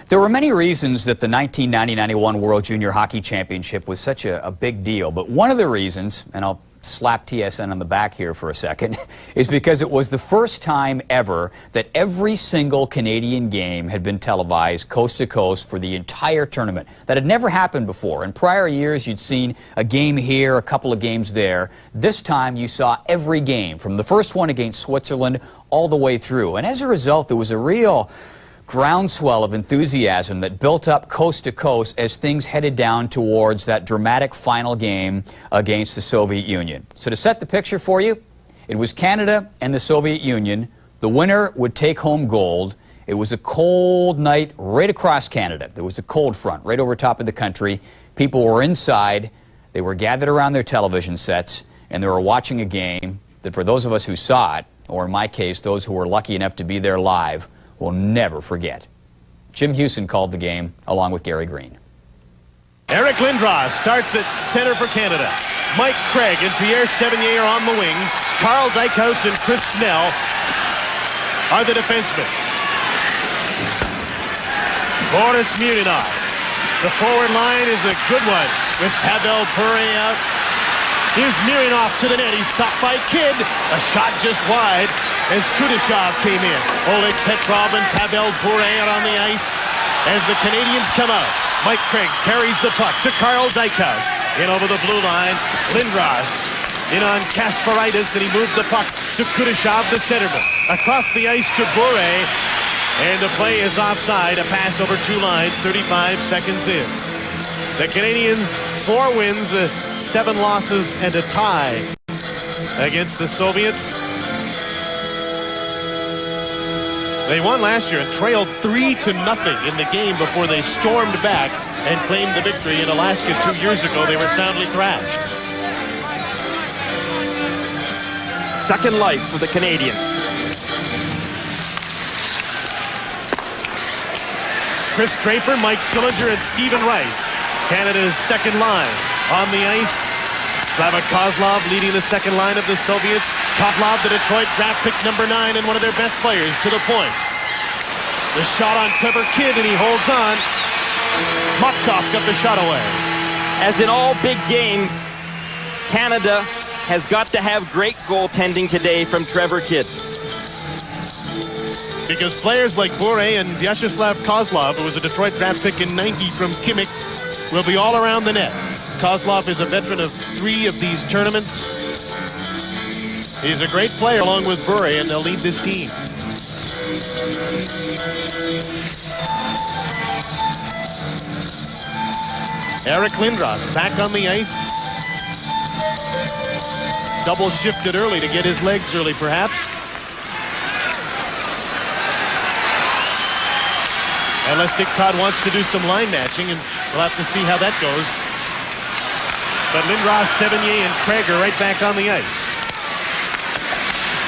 There were many reasons that the 1990-91 World Junior Hockey Championship was such a big deal, but one of the reasons, and I'll slap TSN on the back here for a second, is because it was the first time ever that every single Canadian game had been televised coast to coast for the entire tournament. That had never happened before. In prior years, you'd seen a game here, a couple of games there. This time, you saw every game, from the first one against Switzerland all the way through. And as a result, there was a real groundswell of enthusiasm that built up coast to coast as things headed down towards that dramatic final game against the Soviet Union. So to set the picture for you, it was Canada and the Soviet Union. The winner would take home gold. It was a cold night right across Canada. There was a cold front right over top of the country. People were inside. They were gathered around their television sets, and they were watching a game that, for those of us who saw it, or in my case, those who were lucky enough to be there live, will never forget. Jim Hewson called the game, along with Gary Green. Eric Lindros starts at center for Canada. Mike Craig and Pierre Sévigny are on the wings. Karl, Dykhuis, and Kris Snell are the defensemen. Boris Mironov. The forward line is a good one, with Pavel Bure out. Here's Mironov to the net. He's stopped by Kidd. A shot just wide as Kudashov came in. Oleg Petrov and Pavel Bure out on the ice as the Canadians come out. Mike Craig carries the puck to Karl Dykhuis. In over the blue line. Lindros in on Kasparaitis, and he moved the puck to Kudashov, the centerman. Across the ice to Bure, and the play is offside. A pass over two lines, 35 seconds in. The Canadians, 4 wins, 7 losses, and a tie against the Soviets. They won last year and trailed 3-0 in the game before they stormed back and claimed the victory in Alaska 2 years ago. They were soundly thrashed. Second life for the Canadians. Chris Draper, Mike Sillinger, and Stephen Rice, Canada's second line. On the ice, Slava Kozlov leading the second line of the Soviets. Kozlov, the Detroit draft pick #9 and one of their best players, to the point. The shot on Trevor Kidd, and he holds on. Motkov got the shot away. As in all big games, Canada has got to have great goaltending today from Trevor Kidd. Because players like Bure and Vyacheslav Kozlov, who was a Detroit draft pick in '90 from Kimmich, will be all around the net. Kozlov is a veteran of 3 of these tournaments. He's a great player along with Bure, and they'll lead this team. Eric Lindros back on the ice. Double shifted early to get his legs early, perhaps. Unless Dick Todd wants to do some line matching, and we'll have to see how that goes. But Lindros, Sévigny, and Craig are right back on the ice.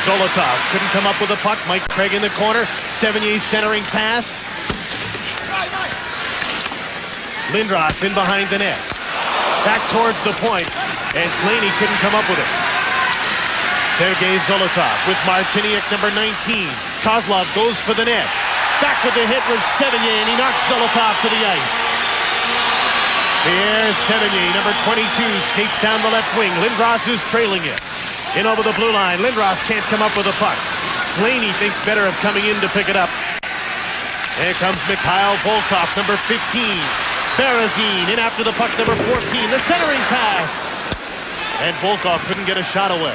Zolotov couldn't come up with a puck. Mike Craig in the corner. Sévigny centering pass. Lindros in behind the net. Back towards the point, and Slaney couldn't come up with it. Sergei Zolotov with Martiniak, #19. Kozlov goes for the net. Back with the hit was Sévigny, and he knocked Zolotov to the ice. Pierre Sévigny, #22, skates down the left wing. Lindros is trailing it. In over the blue line. Lindros can't come up with a puck. Slaney thinks better of coming in to pick it up. Here comes Mikhail Volkov, #15. Berezin in after the puck, #14. The centering pass. And Volkov couldn't get a shot away.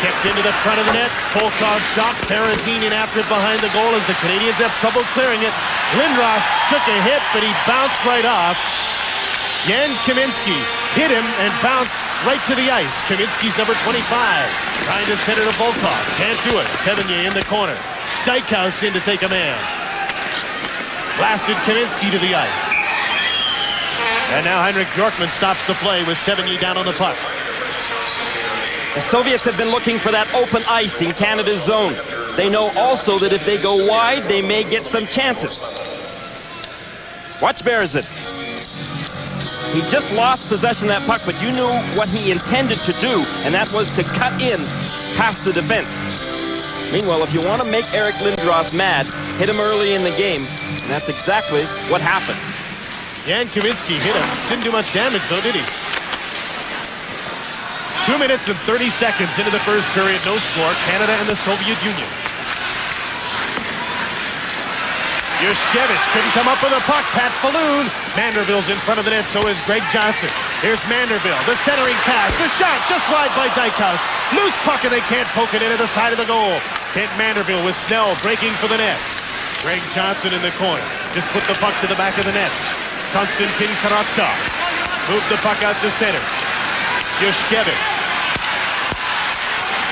Kept into the front of the net. Volkov shot. Berezin in after it behind the goal as the Canadians have trouble clearing it. Lindros took a hit, but he bounced right off. Jan Kaminsky hit him and bounced right to the ice. Kaminsky's #25. Trying to send it to Volkov. Can't do it. Sévigny in the corner. Dykhuis in to take a man. Blasted Kaminsky to the ice. And now Heinrich Bjorkman stops the play with Sévigny down on the puck. The Soviets have been looking for that open ice in Canada's zone. They know also that if they go wide, they may get some chances. Watch Berezin. He just lost possession of that puck, but you knew what he intended to do, and that was to cut in past the defense. Meanwhile, if you want to make Eric Lindros mad, hit him early in the game, and that's exactly what happened. Jan Kaminski hit him. Didn't do much damage, though, did he? 2 minutes and 30 seconds into the first period. No score. Canada and the Soviet Union. Yushkevich couldn't come up with a puck. Pat Falloon. Manderville's in front of the net. So is Greg Johnson. Here's Manderville. The centering pass. The shot just wide by Dykhuis. Loose puck and they can't poke it into the side of the goal. Kent Manderville with Snell breaking for the net. Greg Johnson in the corner. Just put the puck to the back of the net. Konstantin Korotkov moved the puck out to center. Yushkevich.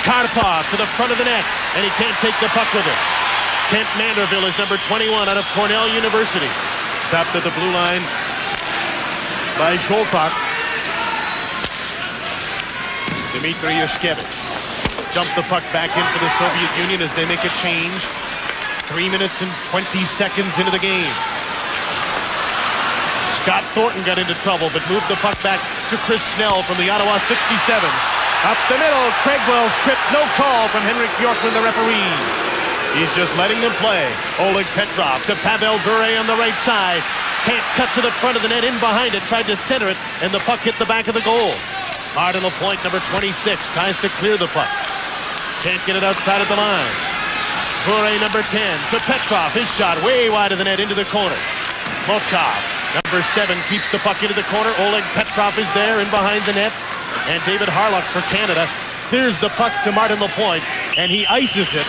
Karpov to the front of the net, and he can't take the puck with him. Kent Manderville is number 21 out of Cornell University. Stopped at the blue line by Zoltak. Dmitri Yushkevich dumped the puck back in for the Soviet Union as they make a change. 3 minutes and 20 seconds into the game. Scott Thornton got into trouble, but moved the puck back to Kris Snell from the Ottawa 67s. Up the middle, Craigwell's trip, no call from Henrik Bjorkman, the referee. He's just letting them play. Oleg Petrov to Pavel Bure on the right side. Can't cut to the front of the net, in behind it, tried to center it, and the puck hit the back of the goal. Martin Lapointe, number 26, tries to clear the puck. Can't get it outside of the line. Bure, number 10, to Petrov. His shot way wide of the net into the corner. Motkov, number 7, keeps the puck into the corner. Oleg Petrov is there in behind the net. And David Harlock for Canada clears the puck to Martin Lapointe, and he ices it.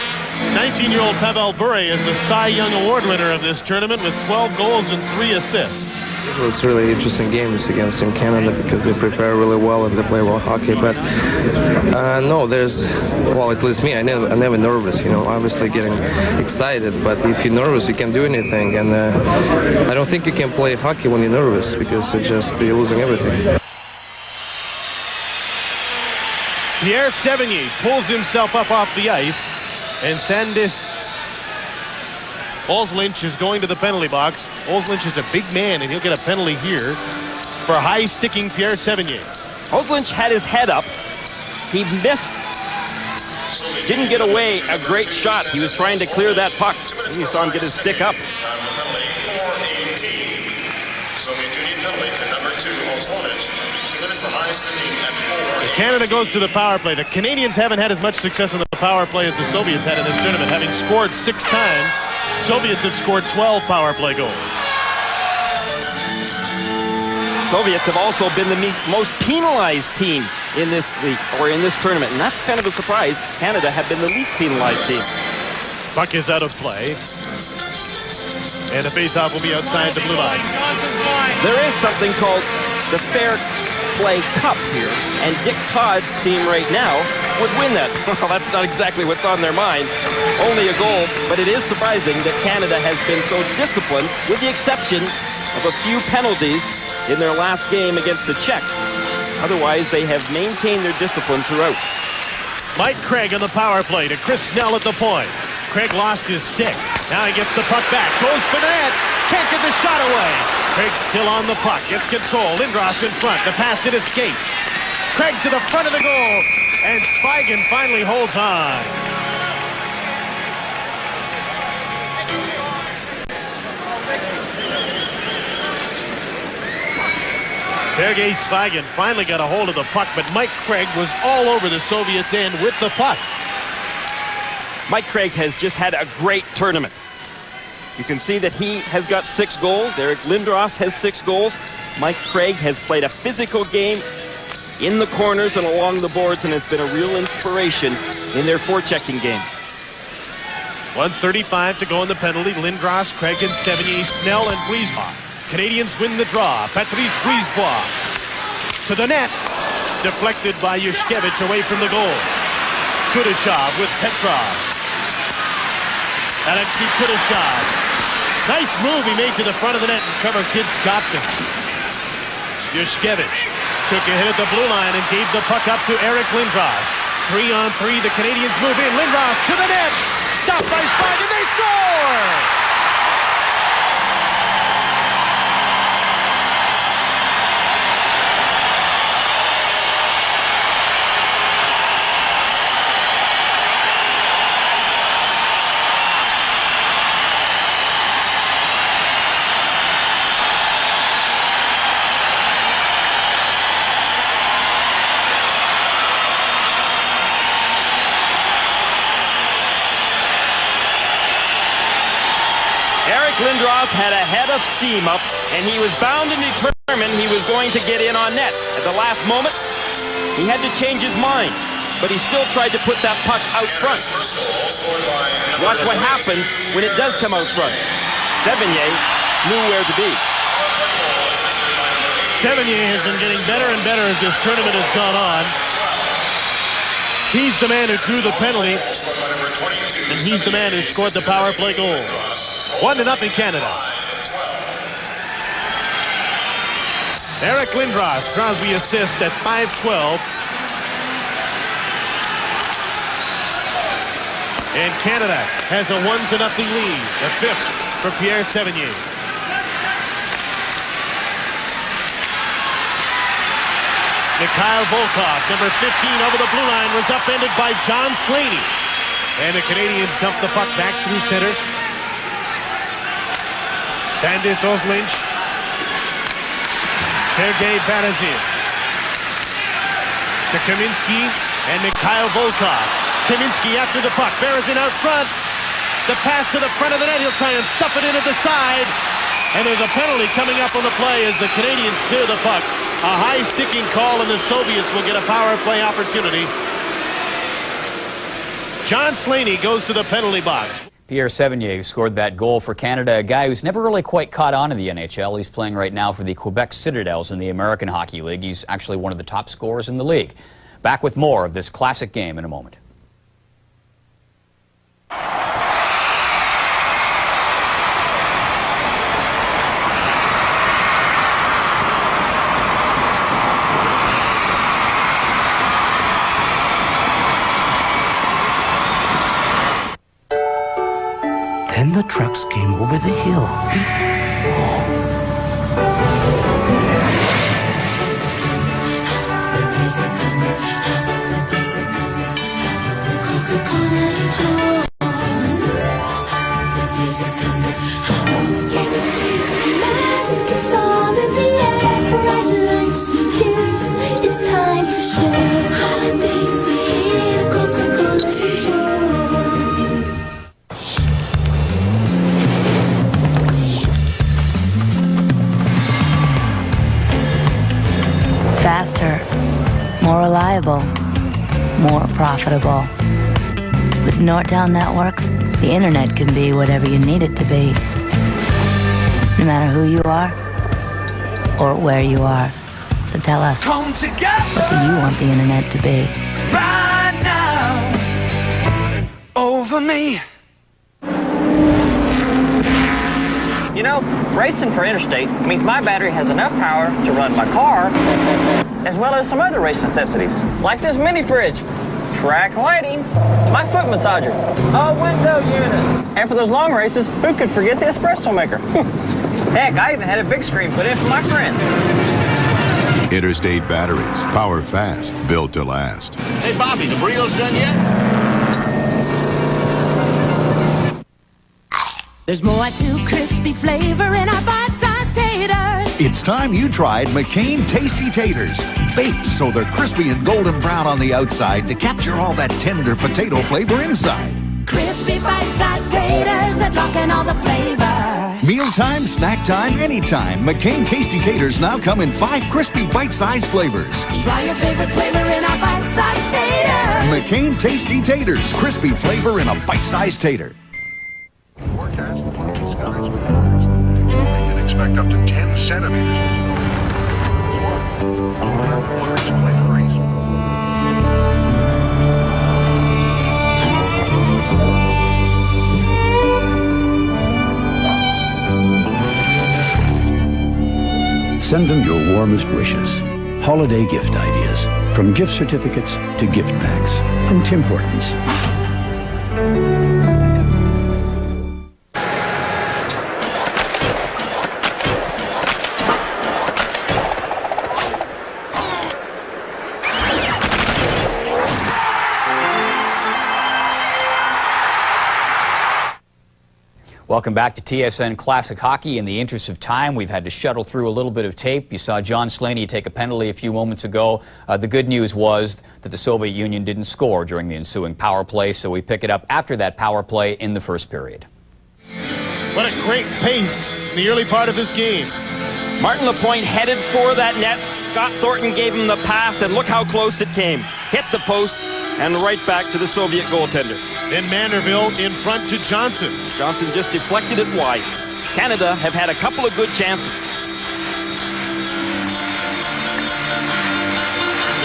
19-year-old Pavel Bure is the Cy Young Award winner of this tournament with 12 goals and 3 assists. Well, it's really interesting games against Team Canada because they prepare really well and they play well hockey. But no, there's, well, at least me, I'm never nervous. You know, obviously getting excited. But if you're nervous, you can't do anything. And I don't think you can play hockey when you're nervous because you're losing everything. Pierre Sévigny pulls himself up off the ice, and Sandis Olslinch is going to the penalty box. Olslinch is a big man, and he'll get a penalty here for high-sticking Pierre Sévigny. Olslinch had his head up. He missed. Didn't get away a great shot. He was trying to clear that puck. And you saw him get his stick up. Soviet Union penalty to number 2, Olslinch. The highest team at 4. Canada goes to the power play. The Canadians haven't had as much success on the power play as the Soviets had in this tournament, having scored 6 times. Soviets have scored 12 power play goals. Soviets have also been the most penalized team in this league, or in this tournament, and that's kind of a surprise. Canada have been the least penalized team. Puck is out of play, and the faceoff will be outside the blue line. There is something called the Fair Play Cup here, and Dick Todd's team right now would win that. Well, that's not exactly what's on their mind. Only a goal, but it is surprising that Canada has been so disciplined, with the exception of a few penalties in their last game against the Czechs. Otherwise, they have maintained their discipline throughout. Mike Craig on the power play to Chris Snell at the point. Craig lost his stick. Now he gets the puck back. Goes for the net. Can't get the shot away. Craig still on the puck. Gets control. Lindros in front. The pass it escaped. Craig to the front of the goal. And Zvyagin finally holds on. Sergei Zvyagin finally got a hold of the puck, but Mike Craig was all over the Soviets' end with the puck. Mike Craig has just had a great tournament. You can see that he has got 6 goals. Eric Lindros has 6 goals. Mike Craig has played a physical game in the corners and along the boards and has been a real inspiration in their forechecking game. 1:35 to go in the penalty. Lindros, Craig, and Sévigny, Snell, and Brisebois. Canadians win the draw. Patrice Brisebois to the net. Deflected by Yushkevich away from the goal. Kudashov with Petrov. Alexei Kudashov. Nice move he made to the front of the net, and Trevor Kidd stopped him. Yushkevich took a hit at the blue line and gave the puck up to Eric Lindros. 3-on-3, the Canadians move in. Lindros to the net. Stopped by Zvyagin, they score! Lindros had a head of steam up, and he was bound and determined he was going to get in on net. At the last moment, he had to change his mind, but he still tried to put that puck out front. Watch what happens when it does come out front. Sévigny knew where to be. Sévigny has been getting better and better as this tournament has gone on. He's the man who drew the penalty, and he's the man who scored the power play goal. 1-0 Canada. Eric Lindros draws the assist at 5:12. And Canada has a 1-0 lead, the fifth for Pierre Sévigny. Mikhail Volkov, number 15, over the blue line, was upended by John Slaney. And the Canadians dump the puck back through center. Sandis Oslinch. Sergei Barazin. To Kaminsky and Mikhail Volkov. Kaminsky after the puck. Barazin out front. The pass to the front of the net. He'll try and stuff it into the side. And there's a penalty coming up on the play as the Canadians clear the puck. A high sticking call, and the Soviets will get a power play opportunity. John Slaney goes to the penalty box. Pierre Sévigny, who scored that goal for Canada, a guy who's never really quite caught on in the NHL. He's playing right now for the Quebec Citadels in the American Hockey League. He's actually one of the top scorers in the league. Back with more of this classic game in a moment. Then the trucks came over the hill. It's time to share. Holidays are here. Coca-Cola Faster, more reliable, more profitable. With Nortel Networks, the internet can be whatever you need it to be. No matter who you are or where you are. So tell us, what do you want the internet to be? right now over me. You know, racing for interstate means my battery has enough power to run my car, as well as some other race necessities, like this mini fridge, track lighting, my foot massager, a window unit. And for those long races, who could forget the espresso maker? Heck, I even had a big screen put in for my friends. Interstate batteries, power fast, built to last. Hey, Bobby, the burrito's done yet? There's more to crispy flavor in our bite-sized taters. It's time you tried McCain Tasty Taters. Baked so they're crispy and golden brown on the outside to capture all that tender potato flavor inside. Crispy bite-sized taters that lock in all the flavor. Mealtime, snack time, anytime. McCain Tasty Taters now come in 5 crispy bite-sized flavors. Try your favorite flavor in our bite-sized taters. McCain Tasty Taters. Crispy flavor in a bite-sized tater. Forecast cloudy skies with clouds. We can expect up to 10 centimeters. Waters quite freeze. Send them your warmest wishes. Holiday gift ideas. From gift certificates to gift packs. From Tim Hortons. Welcome back to TSN Classic Hockey. In the interest of time, we've had to shuttle through a little bit of tape. You saw John Slaney take a penalty a few moments ago. The good news was that the Soviet Union didn't score during the ensuing power play, so we pick it up after that power play in the first period. What a great pace in the early part of this game. Martin Lapointe headed for that net. Scott Thornton gave him the pass, and look how close it came. Hit the post and right back to the Soviet goaltender. Then Manderville in front to Johnson. Johnson just deflected it wide. Canada have had a couple of good chances.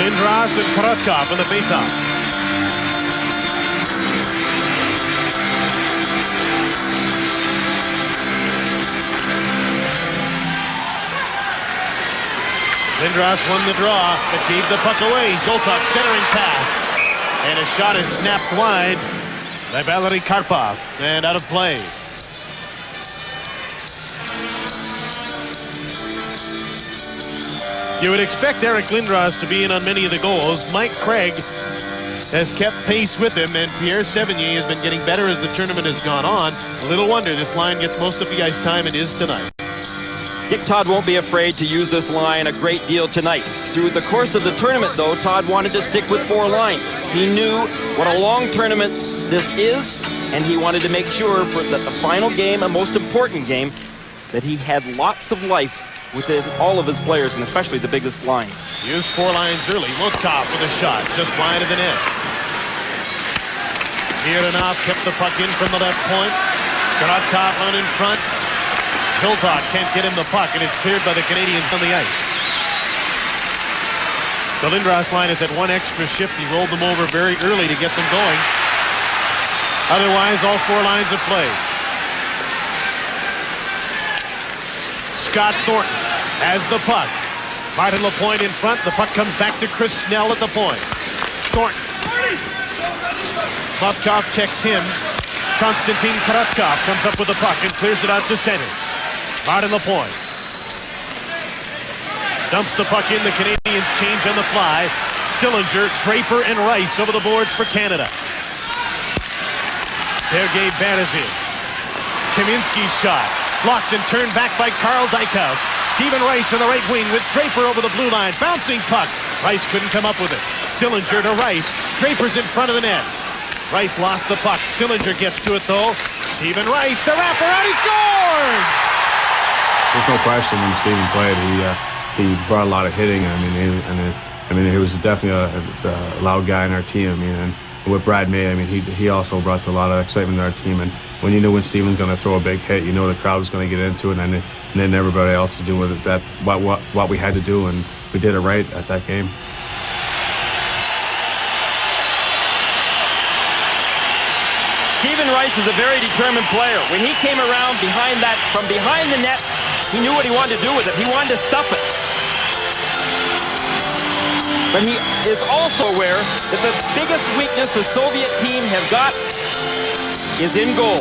Lindros and Korotkov in the faceoff. Lindros won the draw, but gave the puck away. Zoltok centering pass. And a shot is snapped wide by Valery Karpov and out of play. You would expect Eric Lindros to be in on many of the goals. Mike Craig has kept pace with him, and Pierre Sévigny has been getting better as the tournament has gone on. Little wonder this line gets most of the ice time it is tonight. Dick Todd won't be afraid to use this line a great deal tonight. Through the course of the tournament, though, Todd wanted to stick with 4 lines. He knew what a long tournament this is, and he wanted to make sure for the final game, a most important game, that he had lots of life within all of his players, and especially the biggest lines. Used 4 lines early. Motkov with a shot, just wide of the net. Mironov kept the puck in from the left point. Korotkov on in front. Zoltok can't get him the puck, and it's cleared by the Canadians on the ice. The Lindros line is at 1 extra shift. He rolled them over very early to get them going. Otherwise, all 4 lines have played. Scott Thornton has the puck. Martin Lapointe in front. The puck comes back to Kris Snell at the point. Thornton. Motkov checks him. Konstantin Korotkov comes up with the puck and clears it out to center. Martin Lapointe dumps the puck in. The Canadians change on the fly. Sillinger, Draper, and Rice over the boards for Canada. Sergei Barazin. Kaminsky's shot. Blocked and turned back by Karl Dykhuis. Stephen Rice on the right wing with Draper over the blue line. Bouncing puck. Rice couldn't come up with it. Sillinger to Rice. Draper's in front of the net. Rice lost the puck. Sillinger gets to it though. Stephen Rice, the wraparound, he scores! There's no question when Stephen played. He brought a lot of hitting. I mean, he was definitely a loud guy in our team. I mean, and with Brad May, I mean, he also brought a lot of excitement to our team. And when you knew when Stephen's going to throw a big hit, you know the crowd was going to get into it, and then everybody else to do with it that what we had to do, and we did it right at that game. Stephen Rice is a very determined player. When he came around from behind the net, he knew what he wanted to do with it. He wanted to stuff it. But he is also aware that the biggest weakness the Soviet team have got is in goal.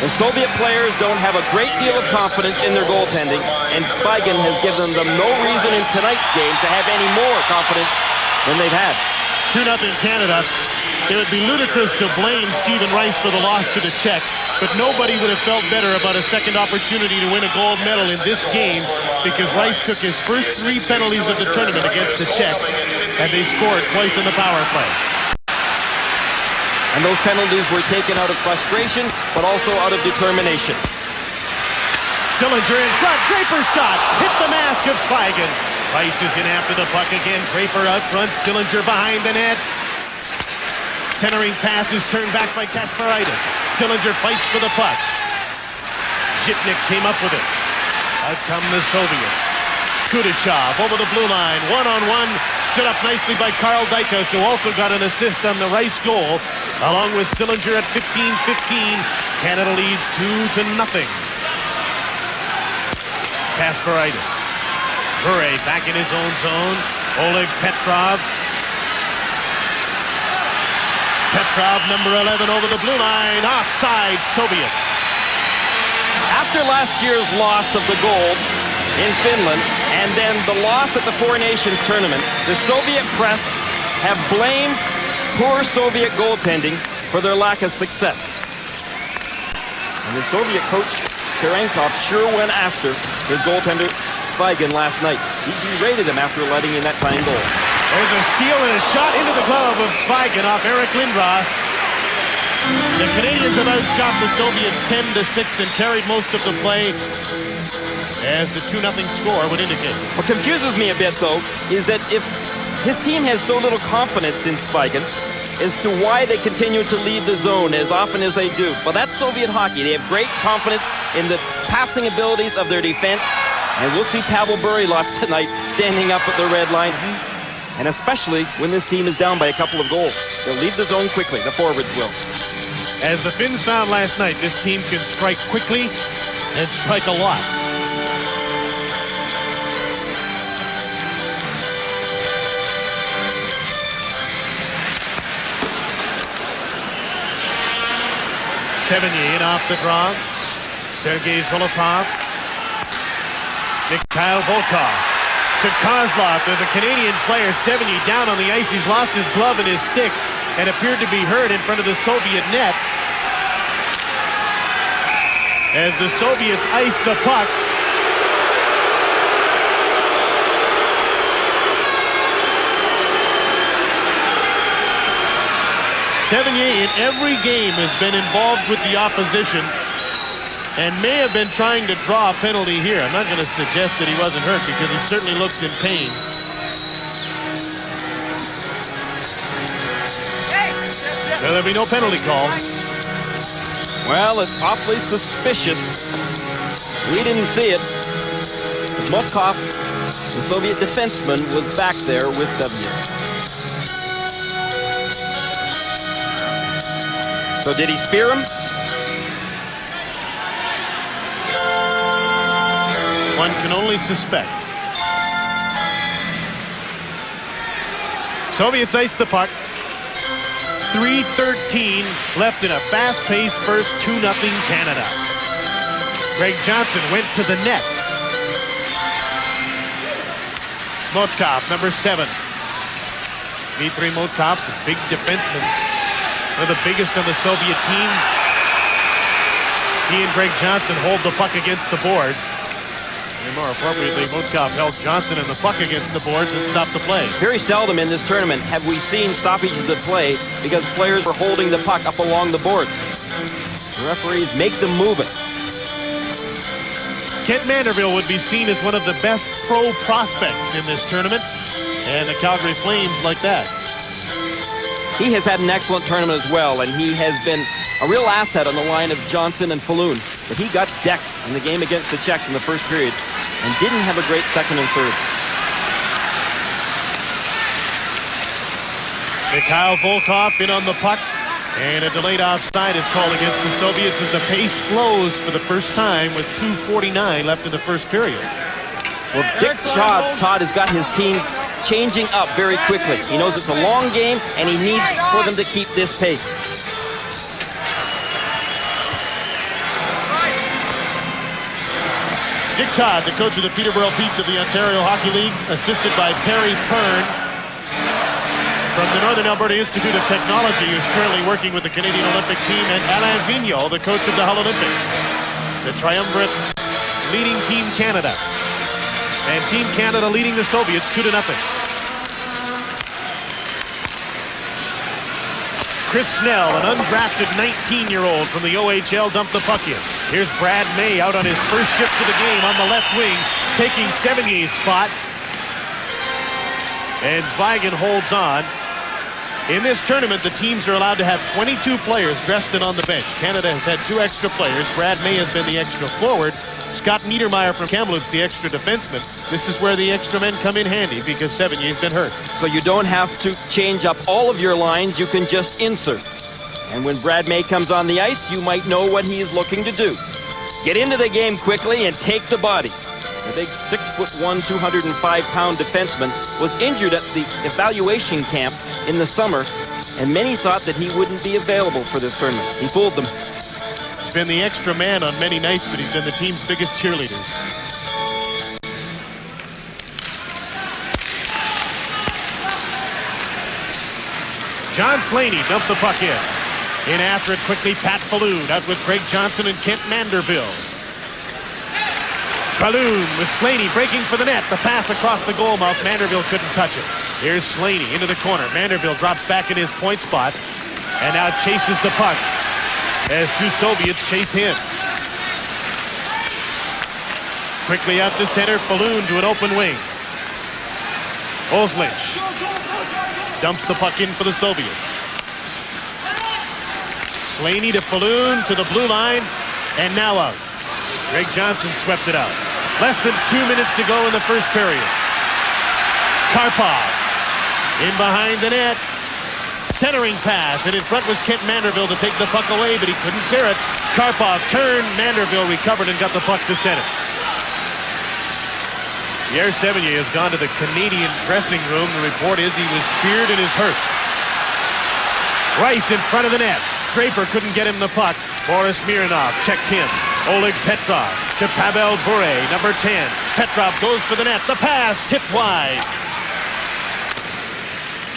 The Soviet players don't have a great deal of confidence in their goaltending, and Zvyagin has given them no reason in tonight's game to have any more confidence than they've had. 2-0 Canada. It would be ludicrous to blame Stephen Rice for the loss to the Czechs, but nobody would have felt better about a second opportunity to win a gold medal in this game because Rice took his first 3 penalties of the tournament against the Czechs, and they scored twice in the power play. And those penalties were taken out of frustration, but also out of determination. Sillinger in front. Draper shot. Hit the mask of Zvyagin. Rice is in after the puck again. Draper out front. Sillinger behind the net. Centering pass is turned back by Kasparaitis. Sillinger fights for the puck. Zhitnik came up with it. Out come the Soviets. Kudashov over the blue line. One-on-one. Stood up nicely by Karl Dykhuis, who also got an assist on the Rice goal. Along with Sillinger at 15-15. Canada leads 2-0. Kasparaitis. Bure back in his own zone. Oleg Petrov. Petrov, number 11, over the blue line. Offside, Soviets. After last year's loss of the gold in Finland, and then the loss at the Four Nations tournament, the Soviet press have blamed poor Soviet goaltending for their lack of success. And the Soviet coach, Tkachenko, sure went after his goaltender, Zvyagin, last night. He berated him after letting in that tying goal. There's a steal and a shot into the glove of Zvyagin off Eric Lindros. The Canadians have outshot the Soviets 10-6 and carried most of the play, as the 2-0 score would indicate. What confuses me a bit, though, is that if his team has so little confidence in Zvyagin as to why they continue to leave the zone as often as they do. Well, that's Soviet hockey. They have great confidence in the passing abilities of their defense, and we'll see Pavel Bure lots tonight standing up at the red line, and especially when this team is down by a couple of goals. They'll leave the zone quickly, the forwards will. As the Finns found last night, this team can strike quickly and strike a lot. Sévigny in off the draw. Sergei Zolotov. Mikhail Volkov to Kozlov. There's a Canadian player, Sévigny, down on the ice. He's lost his glove and his stick and appeared to be hurt in front of the Soviet net. As the Soviets ice the puck. Sévigny in every game has been involved with the opposition and may have been trying to draw a penalty here. I'm not going to suggest that he wasn't hurt because he certainly looks in pain. Well, there'll be no penalty call. Well, it's awfully suspicious. We didn't see it. Motkov, the Soviet defenseman, was back there with Sévigny. So did he spear him? One can only suspect. Soviets ice the puck. 3:13 left in a fast-paced first 2-0 Canada. Greg Johnson went to the net. Motkov, number 7. Dmitri Motkov, the big defenseman. One of the biggest on the Soviet team. He and Greg Johnson hold the puck against the boards. And more appropriately, Motkov held Johnson and the puck against the boards and stopped the play. Very seldom in this tournament have we seen stoppages of play because players were holding the puck up along the boards. The referees make them move it. Kent Manderville would be seen as one of the best pro prospects in this tournament, and the Calgary Flames like that. He has had an excellent tournament as well, and he has been a real asset on the line of Johnson and Falloon. But he got decked in the game against the Czechs in the first period and didn't have a great second and third. Mikhail Volkov in on the puck, and a delayed offside is called against the Soviets as the pace slows for the first time with 2:49 left in the first period. Well, Dick Todd has got his team changing up very quickly. He knows it's a long game, and he needs for them to keep this pace. Dick Todd, the coach of the Peterborough Petes of the Ontario Hockey League, assisted by Perry Pern from the Northern Alberta Institute of Technology, who's currently working with the Canadian Olympic team, and Alain Vigneault, the coach of the Hull Olympics. The triumvirate leading Team Canada. And Team Canada leading the Soviets 2-0. Kris Snell, an undrafted 19-year-old from the OHL, dumped the puck in. Here's Brad May out on his first shift of the game on the left wing, taking Sévigny's spot. And Zvyagin holds on. In this tournament, the teams are allowed to have 22 players dressed and on the bench. Canada has had 2 extra players. Brad May has been the extra forward. Scott Neidermayer from Kamloops, the extra defenseman. This is where the extra men come in handy because Sévigny's been hurt. So you don't have to change up all of your lines. You can just insert. And when Brad May comes on the ice, you might know what he is looking to do. Get into the game quickly and take the body. The big 6'1", 205-pound defenseman was injured at the evaluation camp in the summer, and many thought that he wouldn't be available for this tournament. He fooled them. He's been the extra man on many nights, but he's been the team's biggest cheerleaders. John Slaney dumped the puck in. In after it quickly, Pat Falloon out with Greg Johnson and Kent Manderville. Falloon with Slaney breaking for the net. The pass across the goal mouth. Manderville couldn't touch it. Here's Slaney into the corner. Manderville drops back in his point spot. and now chases the puck as two Soviets chase him. Quickly out to center, Falloon to an open wing. Oslich dumps the puck in for the Soviets. Slaney to Falloon to the blue line, and now out. Greg Johnson swept it out. Less than 2 minutes to go in the first period. Karpov in behind the net. Centering pass, and in front was Kent Manderville to take the puck away, but he couldn't clear it. Karpov turned, Manderville recovered and got the puck to center. Pierre Sévigny has gone to the Canadian dressing room. The report is he was speared and is hurt. Rice in front of the net. Draper couldn't get him the puck. Boris Mironov checked him. Oleg Petrov to Pavel Bure, number 10. Petrov goes for the net. The pass tipped wide.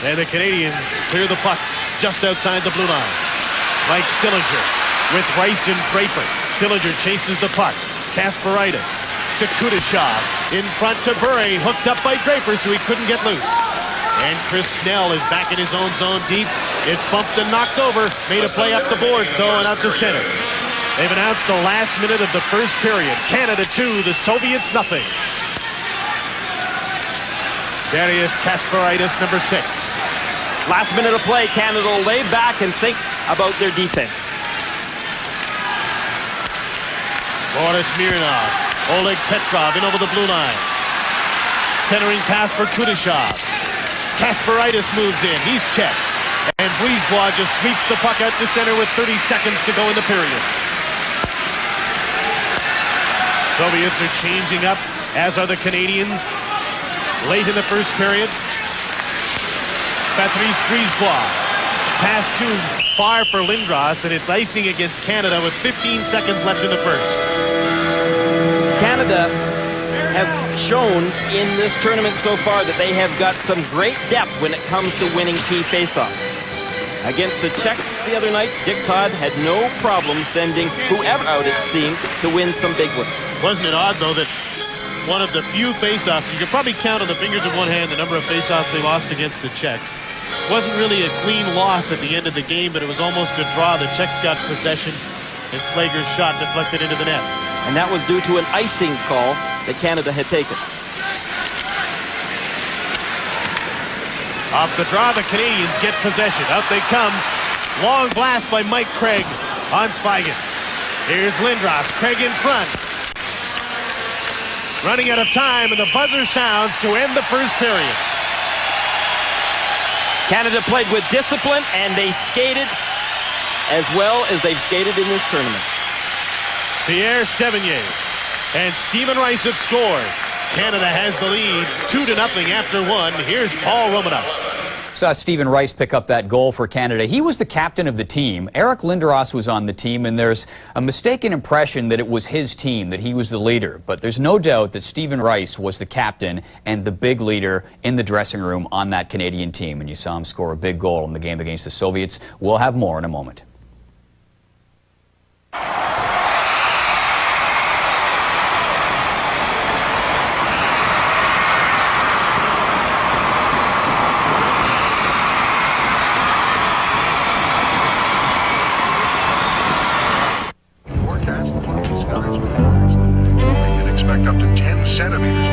And the Canadians clear the puck just outside the blue line. Mike Sillinger with Rice and Draper. Sillinger chases the puck. Kasparaitis to Kudashov. In front to Bure, hooked up by Draper so he couldn't get loose. And Kris Snell is back in his own zone deep. It's bumped and knocked over. Made a play up the boards though and out to center. They've announced the last minute of the first period. Canada 2, the Soviets nothing. Darius Kasparaitis, number 6. Last minute of play, Canada will lay back and think about their defense. Boris Mironov, Oleg Petrov in over the blue line. Centering pass for Kudashov. Kasparaitis moves in, he's checked. And Brisebois just sweeps the puck out to center with 30 seconds to go in the period. Soviets are changing up, as are the Canadians. Late in the first period. Patrice Brisebois. Pass too far for Lindros, and it's icing against Canada with 15 seconds left in the first. Canada have shown in this tournament so far that they have got some great depth when it comes to winning key faceoffs. Against the Czechs the other night, Dick Todd had no problem sending whoever out, it seemed, to win some big ones. Wasn't it odd, though, that one of the few faceoffs, you could probably count on the fingers of one hand the number of faceoffs they lost against the Czechs. Wasn't really a clean loss at the end of the game, but it was almost a draw. The Czechs got possession, and Slager's shot deflected into the net. And that was due to an icing call that Canada had taken. Off the draw, the Canadians get possession. Out they come. Long blast by Mike Craig on Zvyagin. Here's Lindros. Craig in front. Running out of time, and the buzzer sounds to end the first period. Canada played with discipline, and they skated as well as they've skated in this tournament. Pierre Sévigny and Stephen Rice have scored. Canada has the lead 2-0 after one. Here's Paul Romanov. Saw Stephen Rice pick up that goal for Canada. He was the captain of the team. Eric Lindros was on the team, and there's a mistaken impression that it was his team, that he was the leader. But there's no doubt that Stephen Rice was the captain and the big leader in the dressing room on that Canadian team. And you saw him score a big goal in the game against the Soviets. We'll have more in a moment. Expect up to 10 centimeters.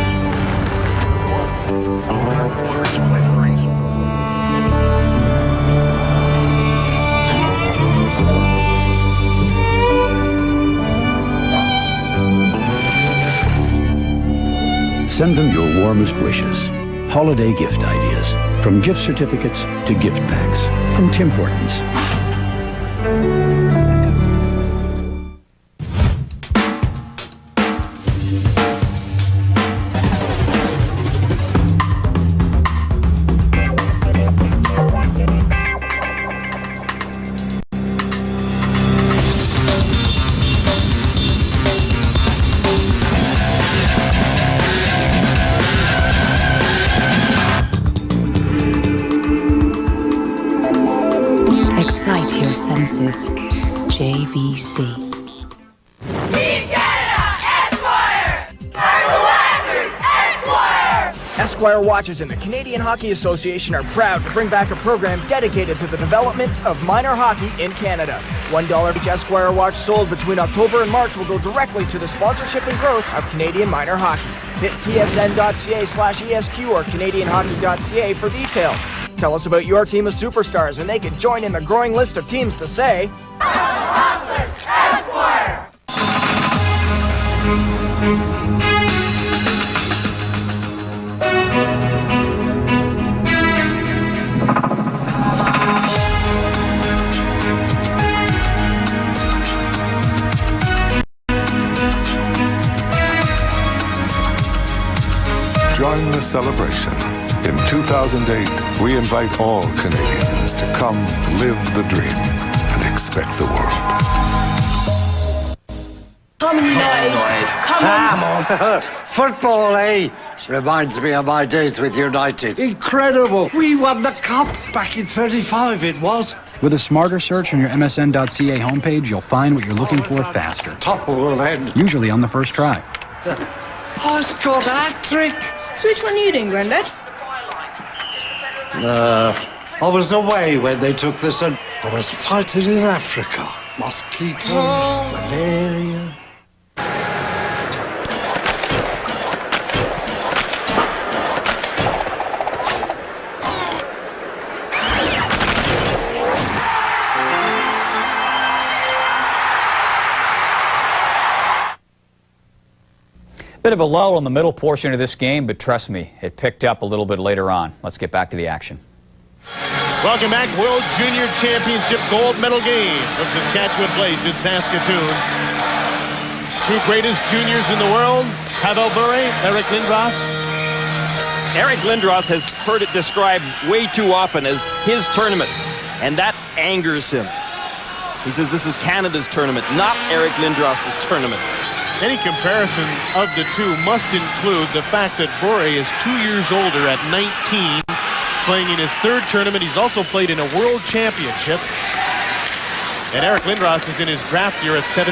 Send them your warmest wishes. Holiday gift ideas. From gift certificates to gift packs. From Tim Hortons. JVC. Esquire watches and the Canadian Hockey Association are proud to bring back a program dedicated to the development of minor hockey in Canada. $1 each Esquire watch sold between October and March will go directly to the sponsorship and growth of Canadian minor hockey. Hit tsn.ca/ESQ or canadianhockey.ca for details. Tell us about your team of superstars and they can join in the growing list of teams to say... Esquire! Join the celebration. In 2008, we invite all Canadians to come live the dream and expect the world. Come on, United. Come on. Football, eh? Reminds me of my days with United. Incredible. We won the cup back in 35, it was. With a smarter search on your MSN.ca homepage, you'll find what you're looking for faster. Topple then. Usually on the first try. I scored a hat-trick. So which one are you doing, Grandad? I was away when they took this and I was fighting in Africa. Mosquitoes, malaria. Bit of a lull in the middle portion of this game, but trust me, it picked up a little bit later on. Let's get back to the action. Welcome back. World Junior Championship gold medal game from Saskatchewan Place in Saskatoon. Two greatest juniors in the world, Pavel Bure, Eric Lindros. Eric Lindros has heard it described way too often as his tournament, and that angers him. He says this is Canada's tournament, not Eric Lindros' tournament. Any comparison of the two must include the fact that Bure is 2 years older at 19. He's playing in his third tournament. He's also played in a world championship. And Eric Lindros is in his draft year at 17.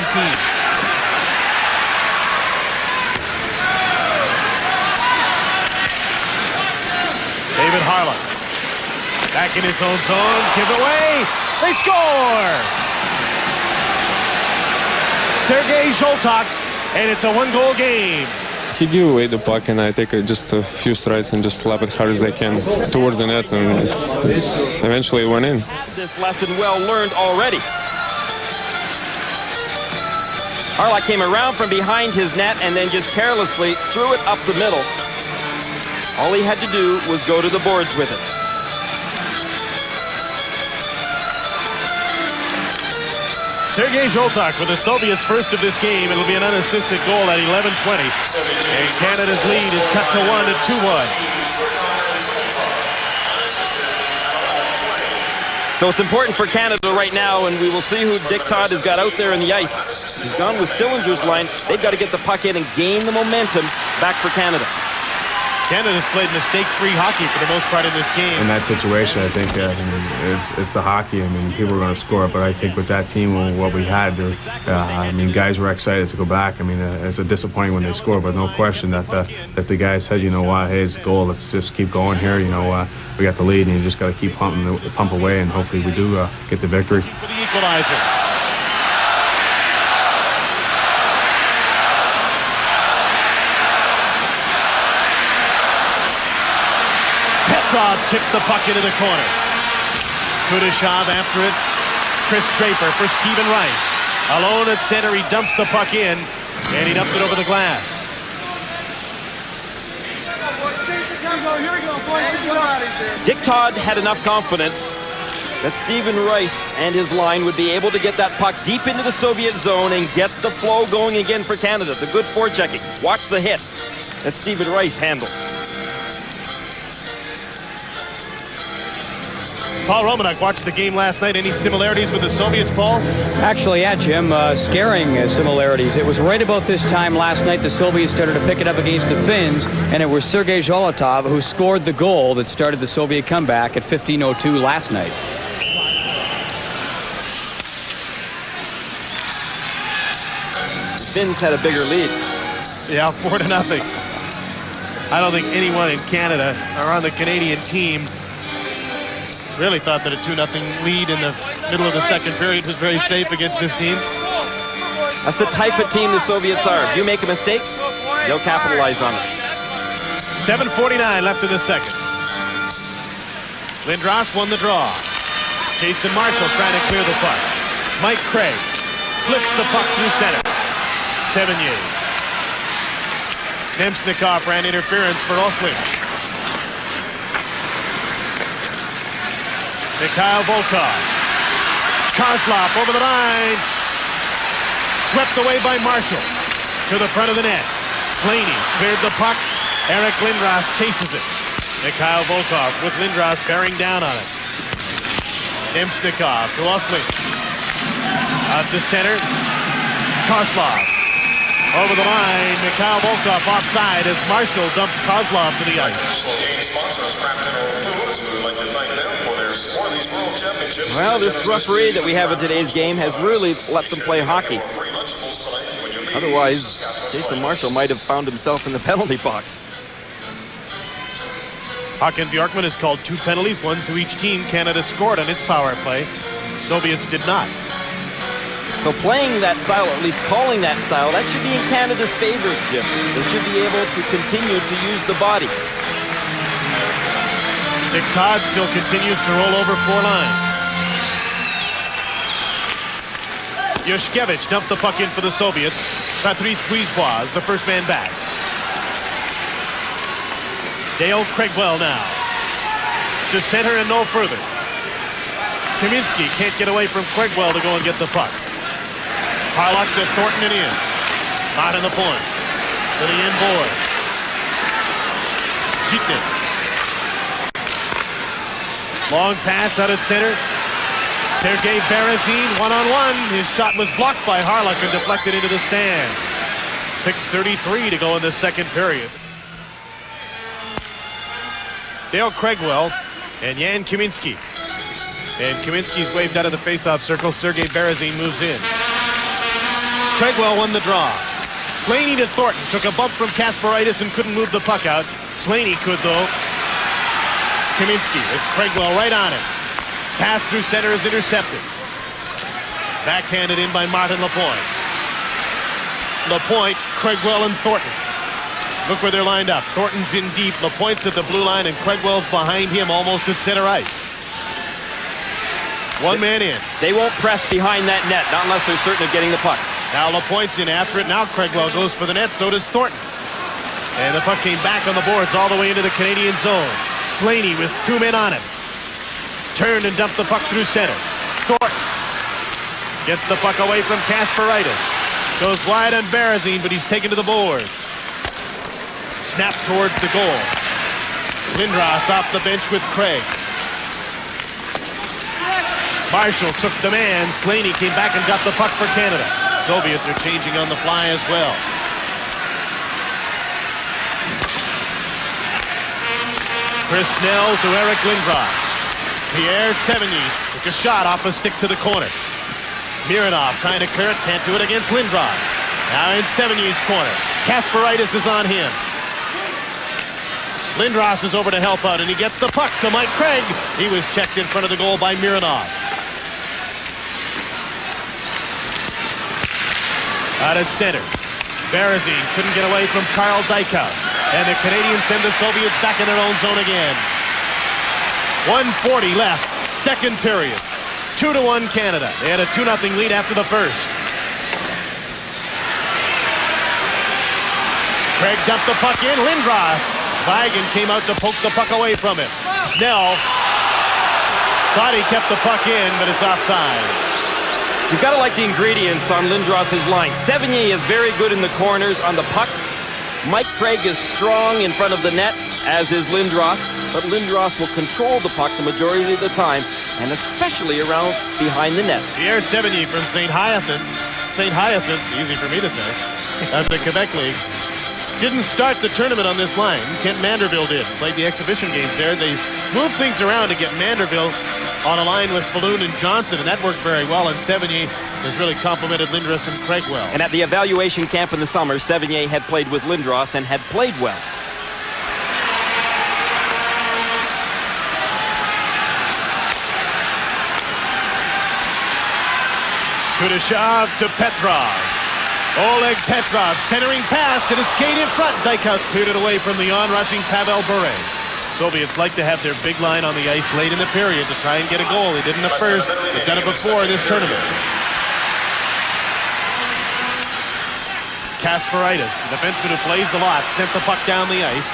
David Harlock. Back in his own zone. Give away. They score! Sergei Zholtok. And it's a one-goal game. He gave away the puck, and I take just a few strides and just slap it hard as I can towards the net, and eventually it went in. This lesson well learned already. Harlock came around from behind his net and then just carelessly threw it up the middle. All he had to do was go to the boards with it. Sergei Zholtok with the Soviets' first of this game. It'll be an unassisted goal at 11:20. And Canada's lead is cut to 1 at 2-1. So it's important for Canada right now, and we will see who Dick Todd has got out there in the ice. He's gone with Sillinger's line. They've got to get the puck in and gain the momentum back for Canada. Canada's played mistake-free hockey for the most part in this game. In that situation, I think it's the hockey. I mean, people are going to score, but I think with that team, what we had, I mean, guys were excited to go back. I mean, it's a disappointing when they score, but no question that the guys said, you know what, hey, it's a goal. Let's just keep going here. You know, we got the lead, and you just got to keep pump away, and hopefully we do get the victory. For the equalizer. Tipped the puck into the corner. Kudashov after it. Kris Draper for Stephen Rice. Alone at center, he dumps the puck in, and he dumped it over the glass. Dick Todd had enough confidence that Stephen Rice and his line would be able to get that puck deep into the Soviet zone and get the flow going again for Canada. The good forechecking. Watch the hit that Stephen Rice handled. Paul Romanek watched the game last night. Any similarities with the Soviets, Paul? Actually, yeah, Jim. Scaring similarities. It was right about this time last night the Soviets started to pick it up against the Finns, and it was Sergei Zholotov who scored the goal that started the Soviet comeback at 15:02 last night. Finns had a bigger lead. Yeah, 4-0. I don't think anyone in Canada or on the Canadian team really thought that a 2-0 lead in the middle of the second period was very safe against this team. That's the type of team the Soviets are. If you make a mistake, they'll capitalize on it. 7:49 left in the second. Lindros won the draw. Jason Marshall trying to clear the puck. Mike Craig flips the puck through center. Sévigny. Nemsnikov ran interference for Oslich. Mikhail Volkov. Kozlov over the line. Swept away by Marshall. To the front of the net. Slaney cleared the puck. Eric Lindros chases it. Mikhail Volkov with Lindros bearing down on it. Nemsnikov to Oslich. Out to center. Kozlov. Over the line. Mikhail Volkov offside as Marshall dumps Kozlov to the ice. Well, this referee that we have in today's game has really let them play hockey. Otherwise, Jason Marshall might have found himself in the penalty box. Håkan Bjorkman has called 2 penalties, 1 to each team. Canada scored on its power play. Soviets did not. So playing that style, at least calling that style, that should be in Canada's favor, Jim. They should be able to continue to use the body. Dick Todd still continues to roll over 4 lines. Yushkevich dumped the puck in for the Soviets. Patrice Brisebois is the first man back. Dale Craigwell now. To center and no further. Kaminsky can't get away from Craigwell to go and get the puck. Harlock to Thornton and in. Not in the point. To the end boards. Zvyagin. Long pass out at center. Sergei Berezin one-on-one. His shot was blocked by Harlock and deflected into the stand. 6:33 to go in the second period. Dale Craigwell and Jan Kaminsky. And Kaminsky's waved out of the face-off circle. Sergei Berezin moves in. Craigwell won the draw. Slaney to Thornton. Took a bump from Kasparaitis and couldn't move the puck out. Slaney could, though. Kaminsky with Craigwell right on it. Pass through center is intercepted. Backhanded in by Martin Lapointe. Lapointe, Craigwell, and Thornton. Look where they're lined up. Thornton's in deep. Lapointe's at the blue line, and Craigwell's behind him almost at center ice. One man in. They won't press behind that net, not unless they're certain of getting the puck. Now Lapointe's in after it. Now Craigwell goes for the net, so does Thornton. And the puck came back on the boards all the way into the Canadian zone. Slaney with 2 men on him. Turned and dumped the puck through center. Thornton gets the puck away from Kasparaitis. Goes wide on Berezin, but he's taken to the boards. Snap towards the goal. Lindros off the bench with Craig. Marshall took the man. Slaney came back and got the puck for Canada. Soviets are changing on the fly as well. Chris Snell to Eric Lindros. Pierre Sévigny took a shot off a stick to the corner. Mironov trying to clear it, can't do it against Lindros. Now in Sévigny's corner. Kasparaitis is on him. Lindros is over to help out, and he gets the puck to Mike Craig. He was checked in front of the goal by Mironov. Out at center. Berezin couldn't get away from Karl Dykhuis. And the Canadians send the Soviets back in their own zone again. 1:40 left, second period. 2-1 Canada. They had a 2-0 lead after the first. Craig dumped the puck in. Lindros. Zvyagin came out to poke the puck away from him. Snell thought he kept the puck in, but it's offside. You've got to like the ingredients on Lindros' line. Sévigny is very good in the corners on the puck. Mike Craig is strong in front of the net, as is Lindros, but Lindros will control the puck the majority of the time, and especially around behind the net. Pierre Sévigny from St. Hyacinth. St. Hyacinth, easy for me to say, of the Quebec League. Didn't start the tournament on this line. Kent Manderville did. Played the exhibition games there. They moved things around to get Manderville on a line with Falloon and Johnson, and that worked very well, and Sévigny has really complimented Lindros and Craigwell. And at the evaluation camp in the summer, Sévigny had played with Lindros and had played well. Kudashov to Petrov. Oleg Petrov centering pass and a skate in front. Dykhuis cleared it away from the on-rushing Pavel Bure. Soviets like to have their big line on the ice late in the period to try and get a goal. They did in the first. They've done it before in this tournament. Kasparaitis, the defenseman who plays a lot, sent the puck down the ice.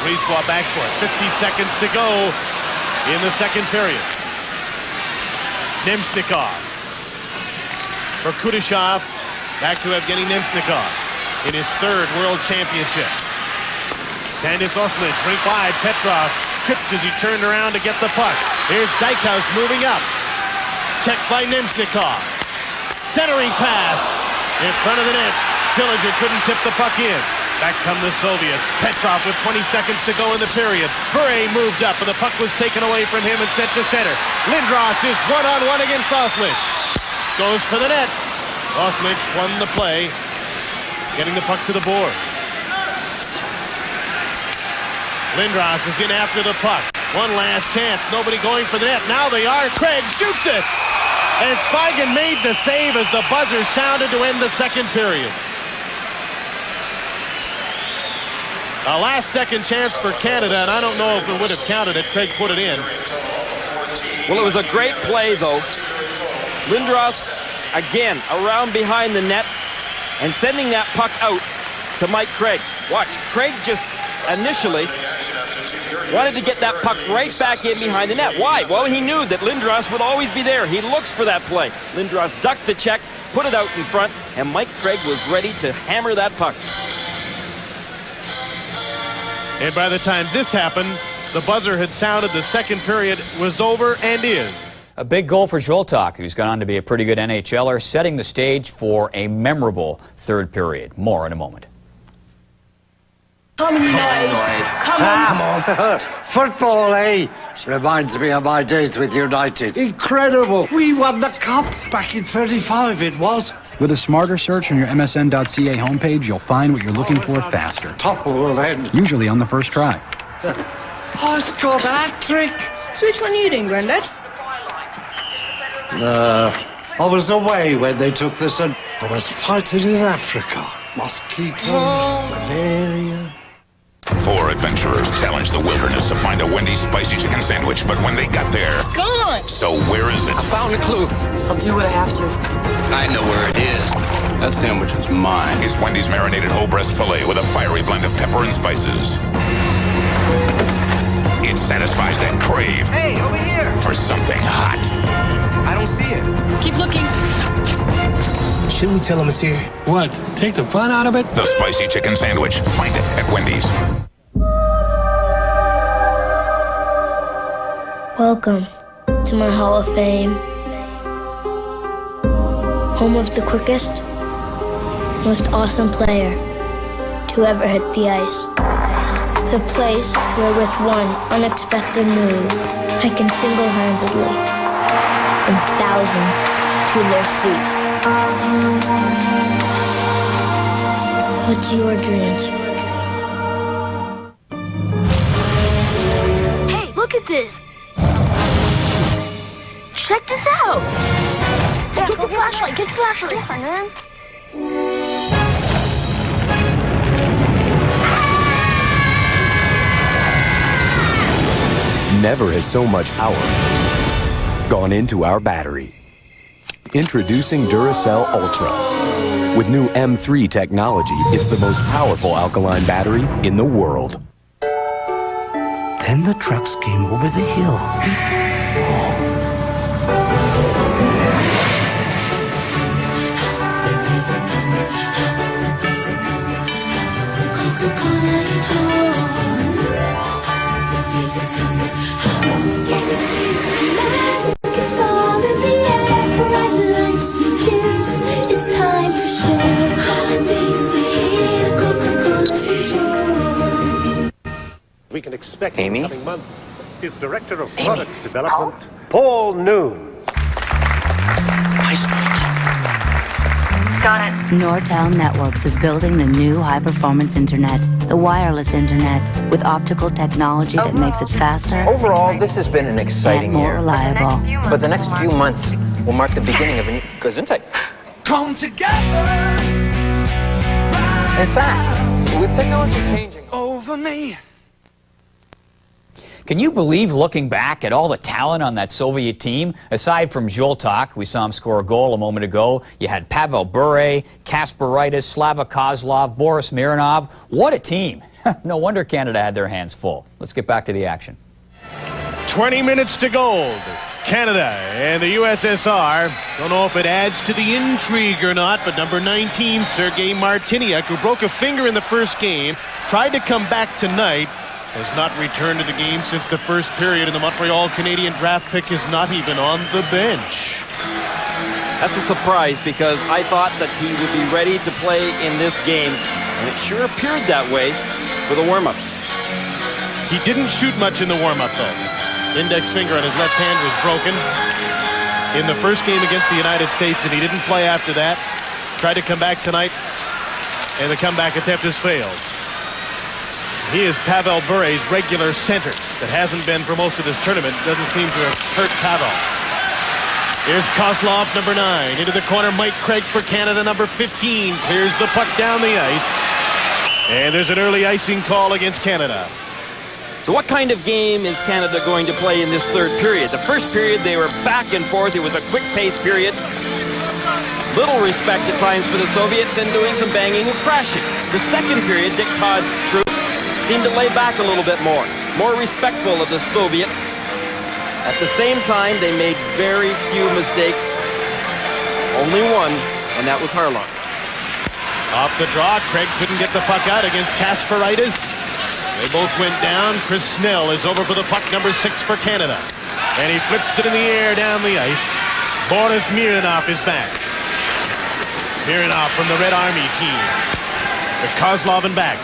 Brisebois back for it. 50 seconds to go in the second period. Nemsnikov for Kudashov. Back to Evgeny Nemsnikov in his third World Championship. Sandis Oslich, rink wide. Petrov tripped as he turned around to get the puck. Here's Dykhuis moving up. Checked by Nemsnikov. Centering pass in front of the net. Sillinger couldn't tip the puck in. Back come the Soviets. Petrov with 20 seconds to go in the period. Bure moved up, and the puck was taken away from him and sent to center. Lindros is one-on-one against Oslich. Goes for the net. Oslich won the play, getting the puck to the boards. Lindros is in after the puck. One last chance. Nobody going for the net. Now they are. Craig shoots it. And Zvyagin made the save as the buzzer sounded to end the second period. A last-second chance for Canada, and I don't know if it would have counted it. Craig put it in. Well, it was a great play, though. Lindros, again, around behind the net and sending that puck out to Mike Craig. Watch, Craig just initially wanted to get that puck right back in behind the net. Why? Well, he knew that Lindros would always be there. He looks for that play. Lindros ducked to check, put it out in front, and Mike Craig was ready to hammer that puck. And by the time this happened, the buzzer had sounded. The second period was over and is. A big goal for Zoltak, who's gone on to be a pretty good NHLer, setting the stage for a memorable third period. More in a moment. Come on, United. Come on. Football, eh? Reminds me of my days with United. Incredible. We won the cup back in 35, it was. With a smarter search on your MSN.ca homepage, you'll find what you're looking for faster. Top of the end. Usually on the first try. I scored a hat-trick. So which one are you doing, Grandad? I was away when they took this, and I was fighting in Africa. Mosquitoes, malaria. 4 adventurers challenged the wilderness to find a Wendy's spicy chicken sandwich, but when they got there... It's gone! So where is it? I found a clue. I'll do what I have to. I know where it is. That sandwich is mine. It's Wendy's marinated whole breast filet with a fiery blend of pepper and spices. It satisfies that crave. Hey, over here! For something hot. I don't see it. Keep looking. Shouldn't we tell them it's here? What? Take the fun out of it? The spicy chicken sandwich. Find it at Wendy's. Welcome to my Hall of Fame. Home of the quickest, most awesome player to ever hit the ice. The place where with one unexpected move, I can single-handedly bring thousands to their feet. What's your dreams? Hey, look at this. Check this out. Hey, get the flashlight. Get the flashlight. Never has so much power gone into our battery. Introducing Duracell Ultra. With new M3 technology, it's the most powerful alkaline battery in the world. Then the trucks came over the hill. We can expect in the coming months is Director of Product Development, Paul Noons. Got it. Nortel Networks is building the new high-performance internet, the wireless internet, with optical technology that makes it faster. Overall, this has been an exciting and more year. reliable. But the next few months will mark the beginning of a new Gesundheit. Come together. In fact, with technology changing over me. Can you believe, looking back, at all the talent on that Soviet team? Aside from Zoltak, we saw him score a goal a moment ago. You had Pavel Bure, Kasparaitis, Slava Kozlov, Boris Mironov. What a team. No wonder Canada had their hands full. Let's get back to the action. 20 minutes to go. Canada and the USSR. Don't know if it adds to the intrigue or not, but number 19, Sergei Martiniuk, who broke a finger in the first game, tried to come back tonight, has not returned to the game since the first period, and the Montreal Canadian draft pick is not even on the bench. That's a surprise, because I thought that he would be ready to play in this game, and it sure appeared that way for the warm-ups. He didn't shoot much in the warm-up, though. Index finger on his left hand was broken in the first game against the United States, and he didn't play after that. Tried to come back tonight, and the comeback attempt has failed. He is Pavel Bure's regular center that hasn't been for most of this tournament. Doesn't seem to have hurt Pavel. Here's Kozlov, number 9. Into the corner, Mike Craig for Canada, number 15. Clears the puck down the ice. And there's an early icing call against Canada. So what kind of game is Canada going to play in this third period? The first period, they were back and forth. It was a quick-paced period. Little respect at times for the Soviets and doing some banging and crashing. The second period, Dick Todd's troops seemed to lay back a little bit more respectful of the Soviets. At the same time, they made very few mistakes. Only one, and that was Harlock's. Off the draw, Craig couldn't get the puck out against Kasparaitis. They both went down. Chris Snell is over for the puck, number 6 for Canada. And he flips it in the air down the ice. Boris Mironov is back. Mironov from the Red Army team. With Kozlov and back.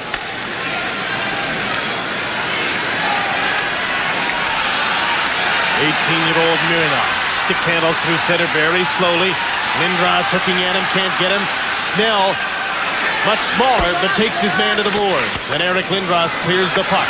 18-year-old Mironov. Stick handles through center very slowly. Lindros hooking at him, can't get him. Snell, much smaller, but takes his man to the board. And Eric Lindros clears the puck.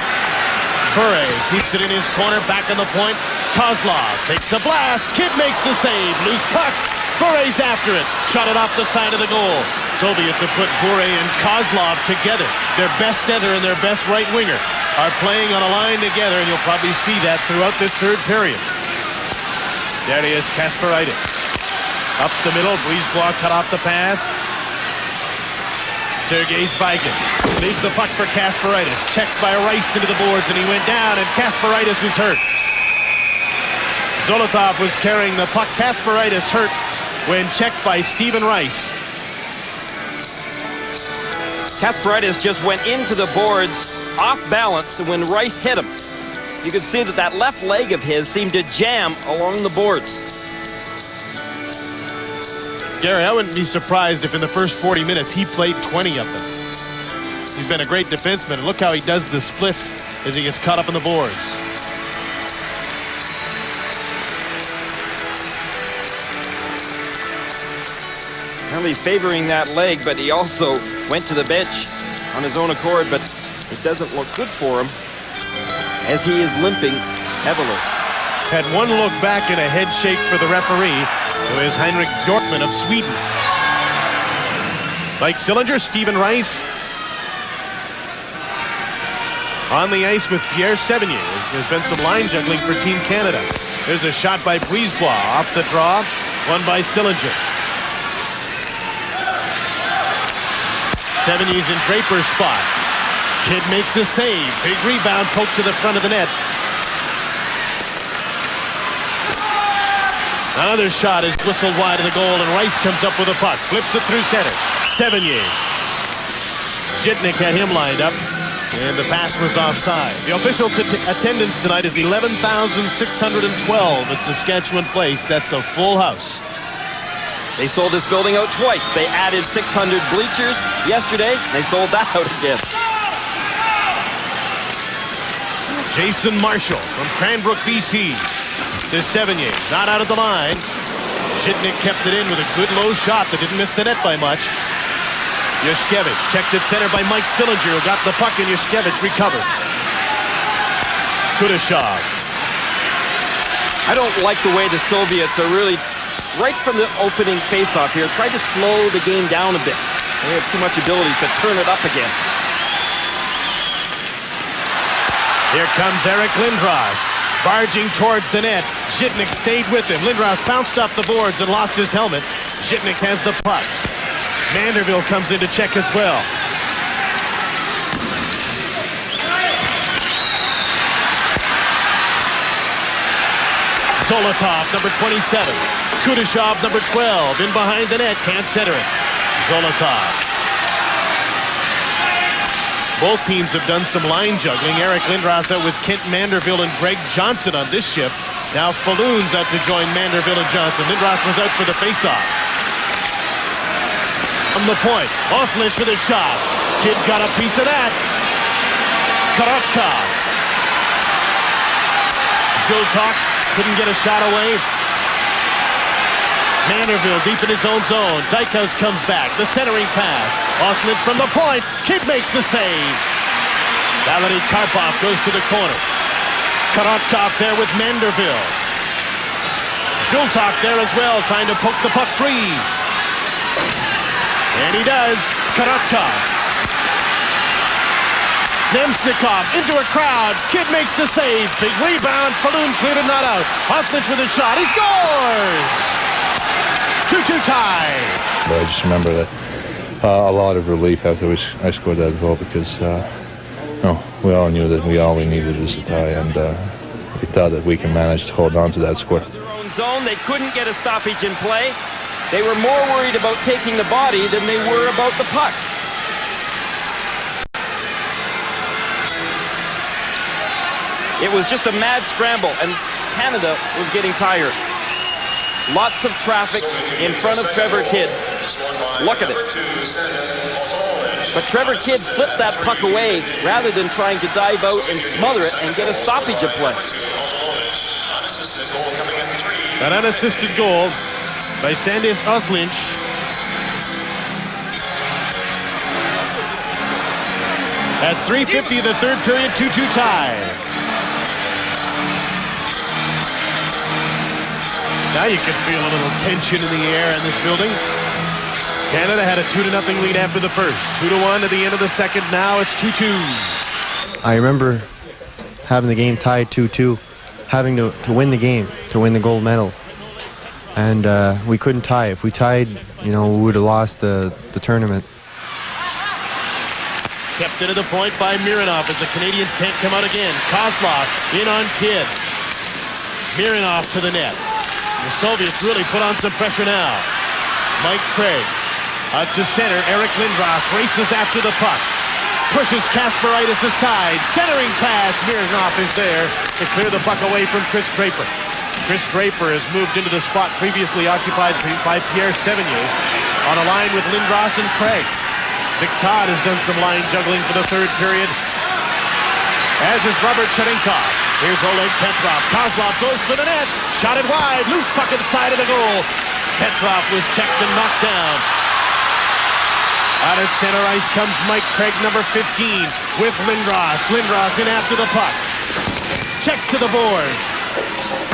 Bure keeps it in his corner, back on the point. Kozlov takes a blast. Kidd makes the save. Loose puck. Bure's after it. Shot it off the side of the goal. Soviets have put Bure and Kozlov together. Their best center and their best right winger are playing on a line together, and you'll probably see that throughout this third period. Darius Kasparaitis. Up the middle. Brisebois cut off the pass. Sergei Zvyagin leaves the puck for Kasparaitis. Checked by Rice into the boards, and he went down, and Kasparaitis is hurt. Zolotov was carrying the puck. Kasparaitis hurt when checked by Stephen Rice. Kasparaitis just went into the boards off balance when Rice hit him. You could see that that left leg of his seemed to jam along the boards. Gary, I wouldn't be surprised if in the first 40 minutes he played 20 of them. He's been a great defenseman, and look how he does the splits as he gets caught up in the boards. Well, he's favoring that leg, but he also went to the bench on his own accord, but it doesn't look good for him as he is limping heavily. Had one look back and a head shake for the referee, who is Heinrich Bjorkman of Sweden. Mike Sillinger, Stephen Rice on the ice with Pierre Sévigny. There's been some line juggling for Team Canada. There's a shot by Brisebois off the draw, one by Sillinger. Sévigny's in Draper's spot. Kidd makes a save. Big rebound, poked to the front of the net. Another shot is whistled wide of the goal, and Rice comes up with a puck. Flips it through center. Sévigny. Jitnik had him lined up, and the pass was offside. The official attendance tonight is 11,612 at Saskatchewan Place. That's a full house. They sold this building out twice. They added 600 bleachers yesterday. They sold that out again. Jason Marshall from Cranbrook, BC. To Sévigny, not out of the line. Jitnik kept it in with a good low shot that didn't miss the net by much. Yushkevich checked at center by Mike Sillinger, who got the puck, and Yushkevich recovered. Kudashov. I don't like the way the Soviets are really right from the opening faceoff here, tried to slow the game down a bit. They have too much ability to turn it up again. Here comes Eric Lindros, barging towards the net. Zvyagin stayed with him. Lindros bounced off the boards and lost his helmet. Zvyagin has the puck. Manderville comes in to check as well. Zolotov, number 27. Kudashov, number 12. In behind the net, can't center it. Zolotov. Both teams have done some line juggling. Eric Lindros out with Kent Manderville and Greg Johnson on this shift. Now Falloon's out to join Manderville and Johnson. Lindros was out for the faceoff. From Lapointe, Oslinch for the shot. Kid got a piece of that. Korotkov. Zoltok couldn't get a shot away. Manderville deep in his own zone. Dykhuis comes back. The centering pass. Oslinch from the point. Kid makes the save. Valery Karpov goes to the corner. Korotkov there with Manderville. Zoltok there as well, trying to poke the puck free. And he does. Korotkov. Nemsnikov into a crowd. Kid makes the save. Big rebound. Falloon cleared it not out. Oslinch with a shot. He scores! 2-2 tie. But I just remember that a lot of relief after I scored that goal because we all knew that all we needed was a tie, and we thought that we can manage to hold on to that score. Their own zone. They couldn't get a stoppage in play. They were more worried about taking the body than they were about the puck. It was just a mad scramble, and Canada was getting tired. Lots of traffic in front of Trevor Kidd. Look at it. But Trevor Kidd flipped that puck away rather than trying to dive out and smother it and get a stoppage of play. An unassisted goal by Sandis Oslinch. At 3:50 of the third period, 2-2 tie. Now you can feel a little tension in the air in this building. Canada had a 2-0 lead after the first. 2-1 at the end of the second. Now it's 2-2. I remember having the game tied 2-2, having to win the game, to win the gold medal. And we couldn't tie. If we tied, we would have lost the tournament. Kept it to the point by Mironov as the Canadians can't come out again. Kozlov in on Kidd. Mironov to the net. The Soviets really put on some pressure now. Mike Craig out to center. Eric Lindros races after the puck. Pushes Kasparaitis aside. Centering pass. Mironov is there to clear the puck away from Kris Draper. Kris Draper has moved into the spot previously occupied by Pierre Sévigny on a line with Lindros and Craig. Vic Todd has done some line juggling for the third period, as is Robert Tkachenko. Here's Oleg Petrov. Kozlov goes for the net. Shot it wide. Loose puck inside of the goal. Petrov was checked and knocked down. Out at center ice comes Mike Craig, number 15, with Lindros. Lindros in after the puck. Check to the boards.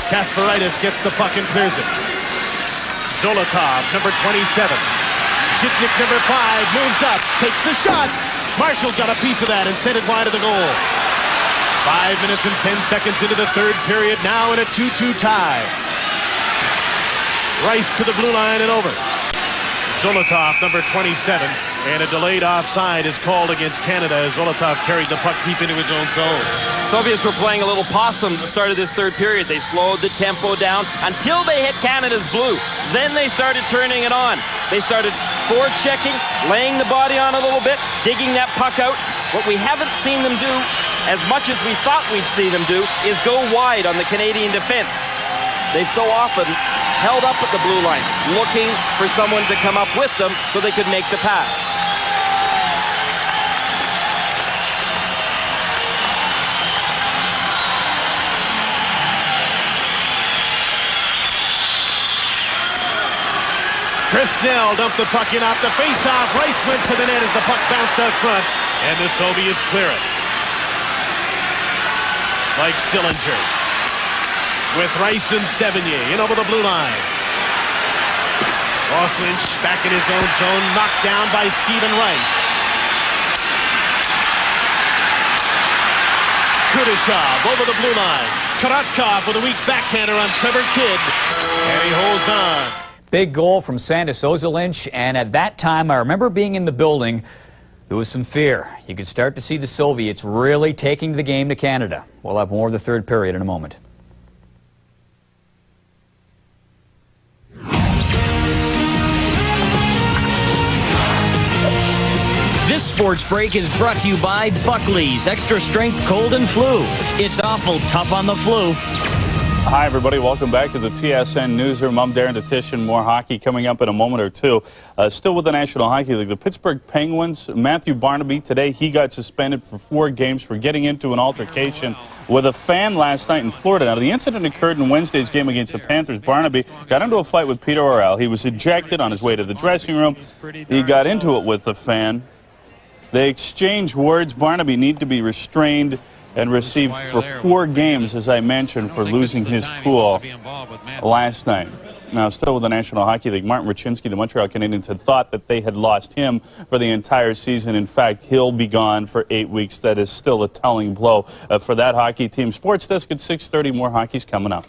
Kasparaitis gets the puck and clears it. Zolotov, number 27. Zvyagin, number 5, moves up, takes the shot. Marshall got a piece of that and sent it wide of the goal. 5 minutes and 10 seconds into the third period, now in a 2-2 tie. Rice to the blue line and over. Zolotov, number 27, and a delayed offside is called against Canada as Zolotov carried the puck deep into his own zone. Soviets were playing a little possum at the start of this third period. They slowed the tempo down until they hit Canada's blue. Then they started turning it on. They started forechecking, laying the body on a little bit, digging that puck out. What we haven't seen them do, as much as we thought we'd see them do, is go wide on the Canadian defense. They've so often held up at the blue line, looking for someone to come up with them so they could make the pass. Chris Snell dumped the puck in off the face-off. Rice went to the net as the puck bounced out front, and the Soviets clear it. Like Sillinger with Rice and Sévigny in over the blue line. Lynch back in his own zone, knocked down by Stephen Rice. Kudashov over the blue line. Korotkov with a weak backhander on Trevor Kidd, and he holds on. Big goal from Sandis Ozolinsh, and at that time, I remember being in the building, there was some fear. You could start to see the Soviets really taking the game to Canada. We'll have more of the third period in a moment. This sports break is brought to you by Buckley's Extra Strength Cold and Flu. It's awful tough on the flu. Hi, everybody. Welcome back to the TSN Newsroom. I'm Darren Detition. More hockey coming up in a moment or two. Still with the National Hockey League, the Pittsburgh Penguins, Matthew Barnaby, today he got suspended for 4 games for getting into an altercation with a fan last night in Florida. Now, the incident occurred in Wednesday's game against the Panthers. Barnaby got into a fight with Peter Orell. He was ejected on his way to the dressing room. He got into it with the fan. They exchanged words. Barnaby needed to be restrained and received for 4 games, as I mentioned, for losing his cool last night. Now, still with the National Hockey League, Martin Raczynski, the Montreal Canadiens, had thought that they had lost him for the entire season. In fact, he'll be gone for 8 weeks. That is still a telling blow for that hockey team. Sports Desk at 6:30. More hockey's coming up.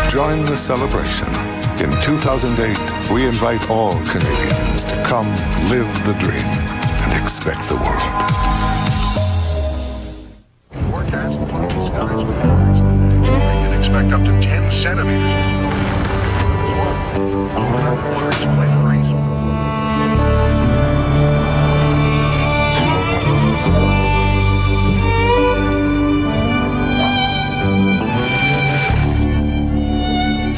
Join the celebration. In 2008, we invite all Canadians to come live the dream and expect the world. Forecast cloudy skies with flurries. We can expect up to 10 centimeters. Flurries quite freeze.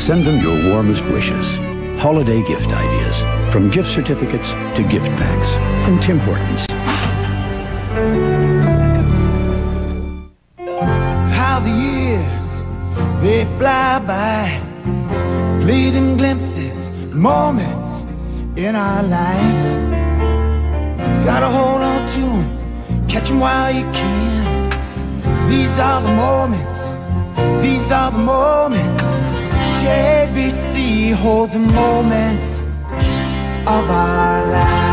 Send them your warmest wishes. Holiday gift ideas. From gift certificates to gift packs. From Tim Hortons. How the years, they fly by. Fleeting glimpses, moments in our lives. Gotta hold on to them, catch them while you can. These are the moments, these are the moments. JVC holds the moments of our lives.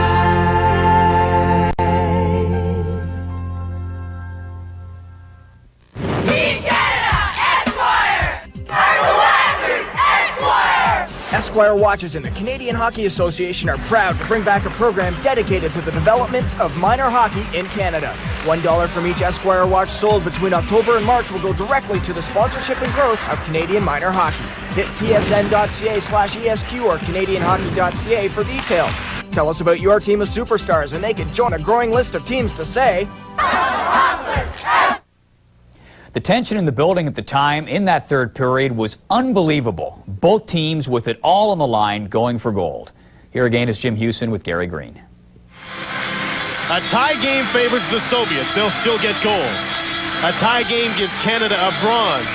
Team Canada, Esquire! Cardinal Watchers, Esquire! Esquire Watches and the Canadian Hockey Association are proud to bring back a program dedicated to the development of minor hockey in Canada. $1 from each Esquire watch sold between October and March will go directly to the sponsorship and growth of Canadian minor hockey. Hit tsn.ca/ESQ or canadianhockey.ca for details. Tell us about your team of superstars and they can join a growing list of teams to say... The tension in the building at the time in that third period was unbelievable. Both teams with it all on the line going for gold. Here again is Jim Hewson with Gary Green. A tie game favors the Soviets. They'll still get gold. A tie game gives Canada a bronze.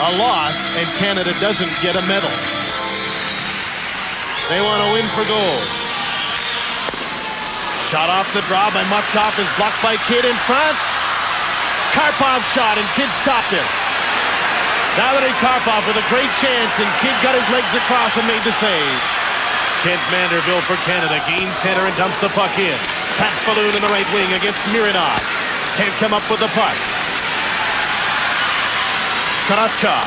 A loss, and Canada doesn't get a medal. They want to win for gold. Shot off the draw by Mutkov is blocked by Kidd in front. Karpov shot, and Kidd stopped it. Valery Karpov with a great chance, and Kidd got his legs across and made the save. Kent Manderville for Canada gains center and dumps the puck in. Pat Falloon in the right wing against Mironov. Can't come up with the puck. Korotkov.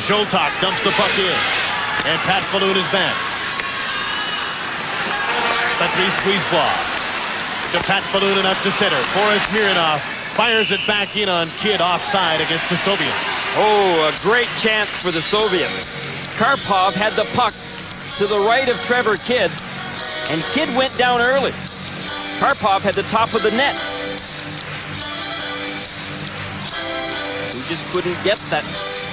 Zoltak dumps the puck in. And Pat Falloon is back. Patrice Brisebois to Pat Falloon and up to center. Boris Mironov fires it back in on Kidd offside against the Soviets. Oh, a great chance for the Soviets. Karpov had the puck to the right of Trevor Kidd, and Kidd went down early. Karpov had the top of the net. He just couldn't get that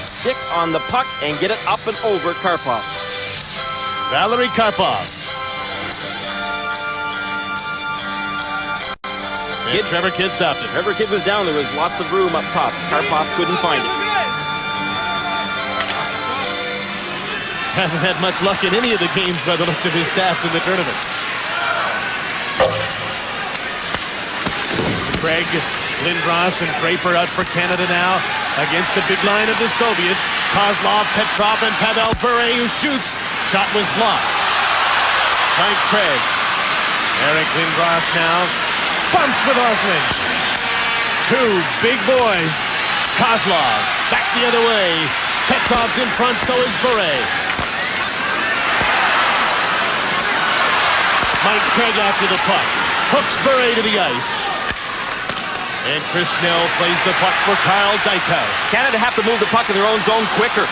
stick on the puck and get it up and over Karpov. Valery Karpov. Kidd, Trevor Kidd stopped it. Trevor Kidd was down. There was lots of room up top. Karpov couldn't find it. Hasn't had much luck in any of the games by the looks of his stats in the tournament. Craig, Lindros, and Draper out for Canada now against the big line of the Soviets. Kozlov, Petrov, and Pavel Bure, who shoots. Shot was blocked. Mike Craig. Eric Lindros now bumps with Osling. Two big boys. Kozlov back the other way. Petrov's in front, so is Bure. Mike Craig after the puck. Hooks Bure to the ice. And Chris Snell plays the puck for Karl Dykhuis. Canada have to move the puck in their own zone quicker.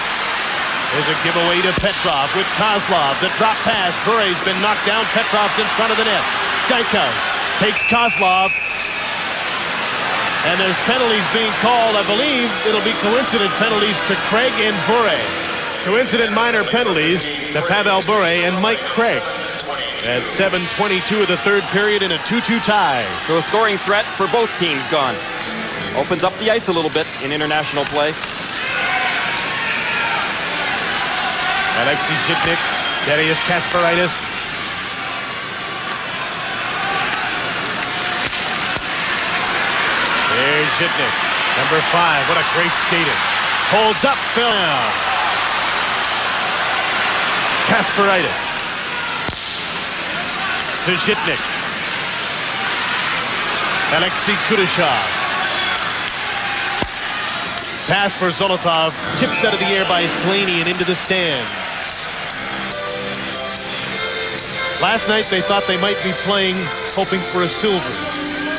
There's a giveaway to Petrov with Kozlov. The drop pass. Bure's been knocked down. Petrov's in front of the net. Dykhuis takes Kozlov. And there's penalties being called. I believe it'll be coincident penalties to Craig and Bure. Coincident minor penalties to Pavel Bure and Mike Craig. At 7:22 of the third period in a 2-2 tie. So a scoring threat for both teams gone. Opens up the ice a little bit in international play. Alexei Zhitnik, Darius Kasparaitis. There's Zhitnik, number 5. What a great skater. Holds up, Phil. Kasparaitis. To Zhitnik. Alexei Kudashov. Pass for Zolotov, tipped out of the air by Slaney and into the stand. Last night they thought they might be playing, hoping for a silver.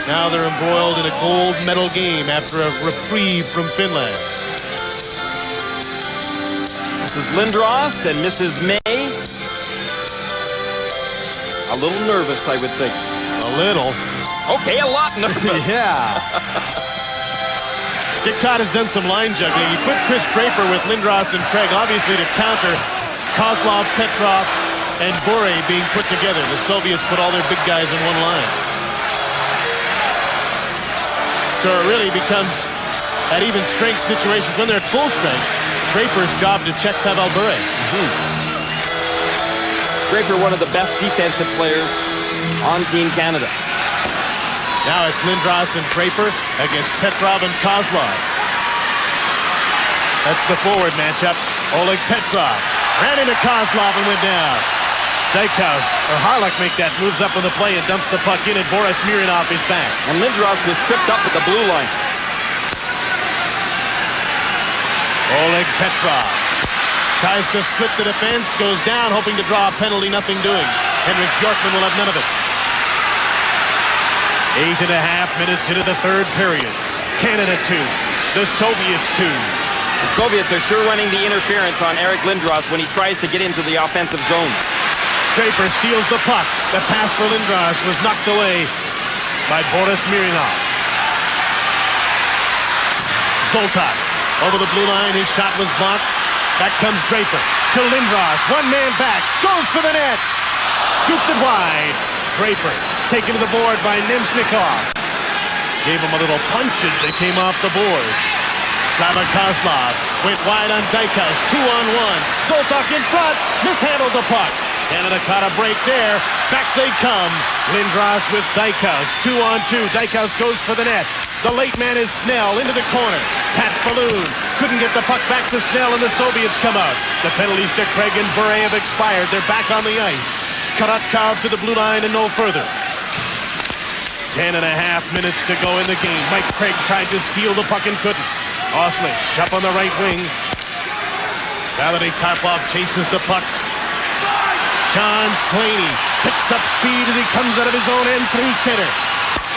Now they're embroiled in a gold medal game after a reprieve from Finland. Mrs. Lindros and Mrs. May. A little nervous, I would think. A little. Okay, a lot nervous. Yeah. Dick Todd has done some line juggling. He put Chris Draper with Lindros and Craig, obviously to counter Kozlov, Petrov, and Bure being put together. The Soviets put all their big guys in one line. So it really becomes an even strength situation. When they're at full strength, Draper's job to check Pavel Bure. Draper, one of the best defensive players on Team Canada. Now it's Lindros and Draper against Petrov and Kozlov. That's the forward matchup. Oleg Petrov ran into Kozlov and went down. Dykhuis, or Harlock make that, moves up on the play and dumps the puck in, and Boris Mironov is back. And Lindros was tripped up at the blue line. Oleg Petrov tries to split the defense, goes down, hoping to draw a penalty, nothing doing. Henrik Bjorkman will have none of it. 8.5 minutes into the third period. Canada 2, the Soviets 2. The Soviets are sure running the interference on Eric Lindros when he tries to get into the offensive zone. Draper steals the puck. The pass for Lindros was knocked away by Boris Mironov. Zoltan over the blue line. His shot was blocked. Back comes Draper to Lindros. One man back. Goes for the net. Scooped it wide. Draper taken to the board by Nemsnikov. Gave him a little punch as they came off the boards. Slava Kozlov went wide on Dykhuis. 2-on-1. Zoltan in front. Mishandled the puck. Canada caught a break there. Back they come. Lindros with Dykhuis. 2-on-2. Dykhuis goes for the net. The late man is Snell into the corner. Pat Falloon couldn't get the puck back to Snell, and the Soviets come out. The penalties to Craig and Bure have expired. They're back on the ice. Karatkov to the blue line and no further. 10.5 minutes to go in the game. Mike Craig tried to steal the puck and couldn't. Oslich up on the right wing. Valery Karpov chases the puck. John Slaney picks up speed as he comes out of his own end through center.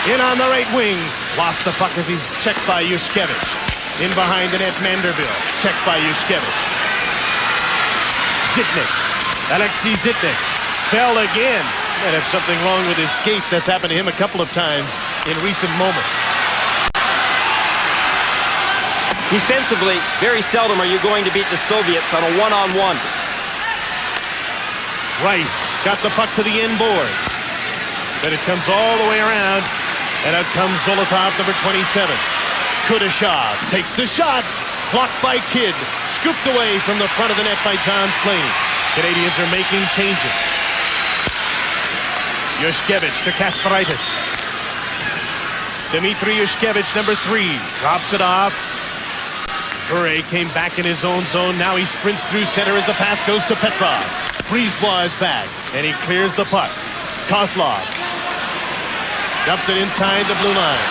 In on the right wing. Lost the puck as he's checked by Yushkevich. In behind the net, Manderville. Checked by Yushkevich. Zhitnik. Alexei Zhitnik. Fell again. Might have something wrong with his skates. That's happened to him a couple of times in recent moments. Defensively, very seldom are you going to beat the Soviets on a one-on-one. Rice got the puck to the end boards. But it comes all the way around And out comes Zolotov, number 27. Kudashov takes the shot. Blocked by Kidd. Scooped away from the front of the net by John Slaney. Canadians are making changes. Yushkevich to Kasparaitis. Dmitri Yushkevich, number 3. Drops it off. Bure came back in his own zone. Now he sprints through center as the pass goes to Petrov. Brisebois is back, and he clears the puck. Kozlov dumps it inside the blue line.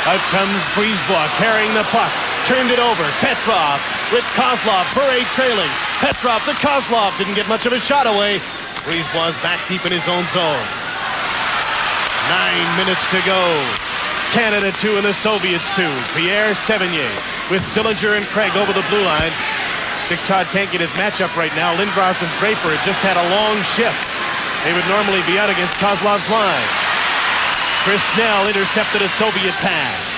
Out comes Brisebois carrying the puck. Turned it over. Petrov with Kozlov. Bure trailing. Petrov to Kozlov. Didn't get much of a shot away. Brisebois back deep in his own zone. 9 minutes to go. Canada 2 and the Soviets 2. Pierre, Sévigny with Sillinger and Craig over the blue line. Dick Todd can't get his matchup right now. Lindros and Draper had just had a long shift. They would normally be out against Kozlov's line. Chris Snell intercepted a Soviet pass.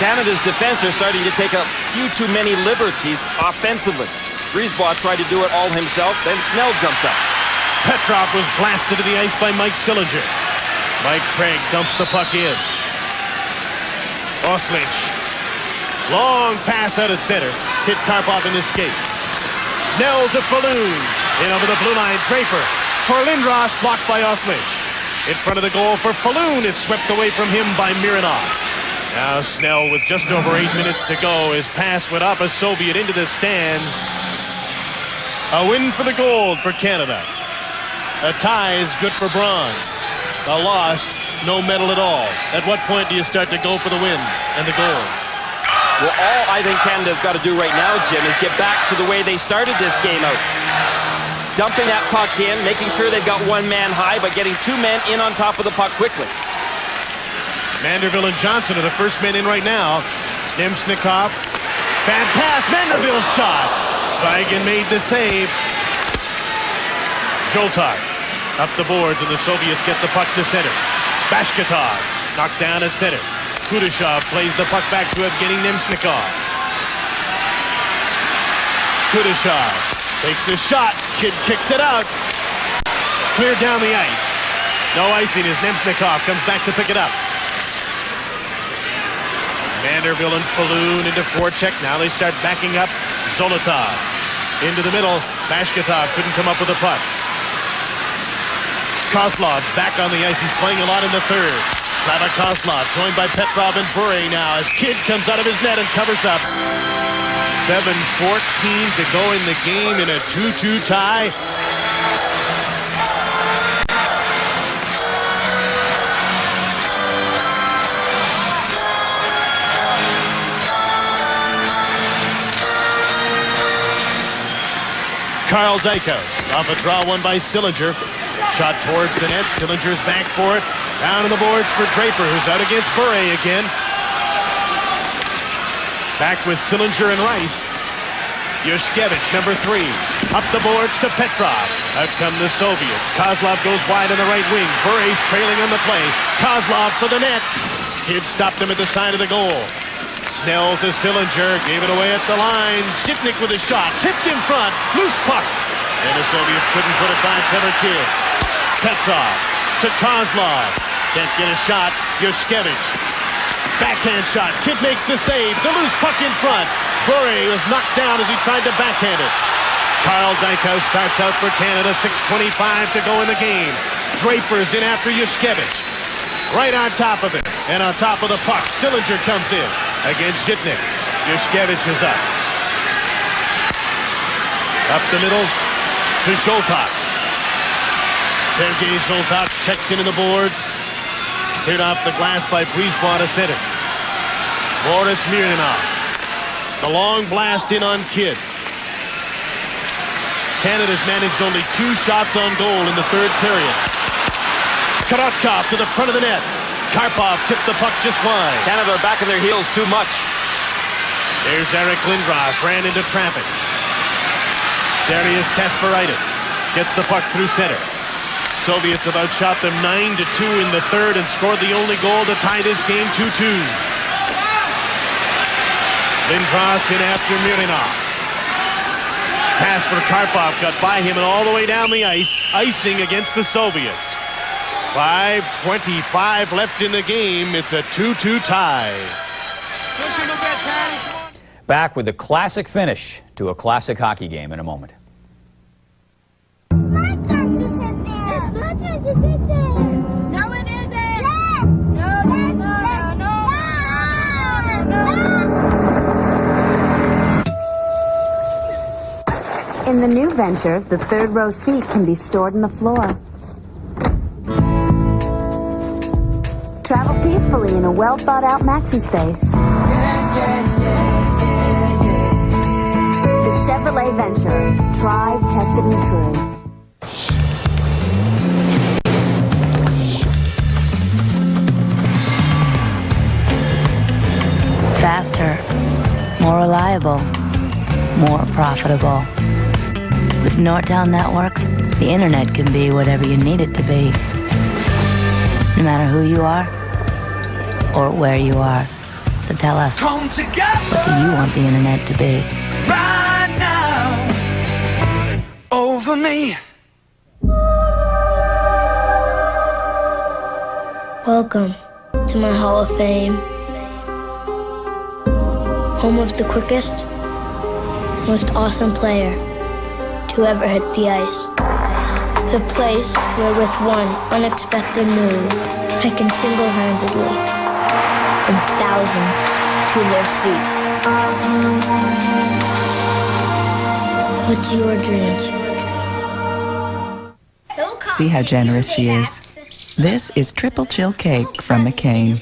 Canada's defense are starting to take a few too many liberties offensively. Brisebois tried to do it all himself, then Snell jumped up. Petrov was blasted to the ice by Mike Sillinger. Mike Craig dumps the puck in. Oslich. Long pass out of center. Hit Karpov in the skate. Snell to Falloon. In over the blue line. Draper. For Lindros, blocked by Oslich. In front of the goal for Falloon. It's swept away from him by Mironov. Now Snell with just over 8 minutes to go. His pass went off a Soviet into the stands. A win for the gold for Canada. A tie is good for bronze. A loss, no medal at all. At what point do you start to go for the win and the gold? Well, all I think Canada's got to do right now, Jim, is get back to the way they started this game out. Dumping that puck in, making sure they've got one man high, but getting 2 men in on top of the puck quickly. Manderville and Johnson are the first men in right now. Nemsnikov. Bad pass. Manderville's shot. Zvyagin made the save. Zolotov up the boards, and the Soviets get the puck to center. Bashkatov knocked down at center. Kudashov plays the puck back to Evgeny Nemsnikov. Kudashov takes the shot. Kidd kicks it out. Cleared down the ice. No icing as Nemsnikov comes back to pick it up. Manderville and Falloon into forecheck. Now they start backing up. Zolotov into the middle. Bashkatov couldn't come up with the puck. Kozlov back on the ice. He's playing a lot in the third. Slava Kozlov joined by Petrov and Bure now as Kidd comes out of his net and covers up. 7:14 to go in the game in a 2-2 tie. Karl Dykhuis off a draw won by Sillinger. Shot towards the net. Sillinger's back for it. Down on the boards for Draper, who's out against Bure again. Back with Sillinger and Rice. Yushkevich, number 3. Up the boards to Petrov. Out come the Soviets. Kozlov goes wide on the right wing. Bure's trailing on the play. Kozlov for the net. Kidd stopped him at the side of the goal. Snell to Sillinger. Gave it away at the line. Zipnik with a shot. Tipped in front. Loose puck. And the Soviets couldn't put it by Trevor Kidd. Petrov to Kozlov. Can't get a shot. Yushkevich. Backhand shot. Kidd makes the save. The loose puck in front. Bure was knocked down as he tried to backhand it. Karl Dykhuis starts out for Canada. 6:25 to go in the game. Draper's in after Yushkevich. Right on top of it. And on top of the puck. Sillinger comes in against Zipnik. Yushkevich is up. Up the middle to Zolotov. Sergei Zolotov checked into the boards. Cleared off the glass by Brisebois to center. Boris Mironov. The long blast in on Kidd. Canada's managed only 2 shots on goal in the third period. Korotkov to the front of the net. Karpov tipped the puck just wide. Canada are back on their heels too much. There's Eric Lindros. Ran into traffic. Darius Kasparaitis gets the puck through center. Soviets have outshot them 9-2 in the third and scored the only goal to tie this game 2-2. Lindros in after Mironov. Pass for Karpov got by him and all the way down the ice. Icing against the Soviets. 5:25 left in the game. It's a 2-2 tie. Back with a classic finish to a classic hockey game in a moment. It's my turn to sit there. It's my turn to sit there. No, it isn't. Yes. No, no. In the new venture, the third row seat can be stored in the floor. Travel peacefully in a well-thought-out maxi space. The Chevrolet Venture. Tried, tested, and true. Faster, more reliable, more profitable. With Nortel Networks, the internet can be whatever you need it to be. No matter who you are or where you are. So tell us, Come together what do you want the internet to be? right now over me. Welcome to my Hall of Fame. Home of the quickest, most awesome player to ever hit the ice. The place where with one unexpected move, I can single-handedly bring thousands to their feet. What's your dream? See how generous she is. This is triple chill cake from McCain.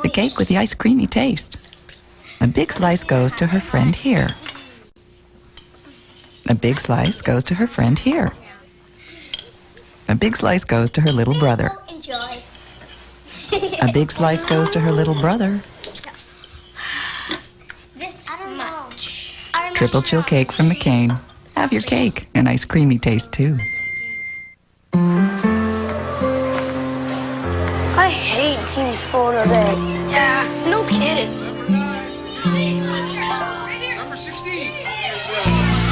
The cake with the ice creamy taste. A big slice goes to her friend here. A big slice goes to her friend here. A big slice goes to her little brother. Enjoy. A big slice goes to her little brother. This much. Triple chill cake from McCain. Have your cake, and ice creamy taste too. I hate team photo day. Yeah, no kidding. Number 16.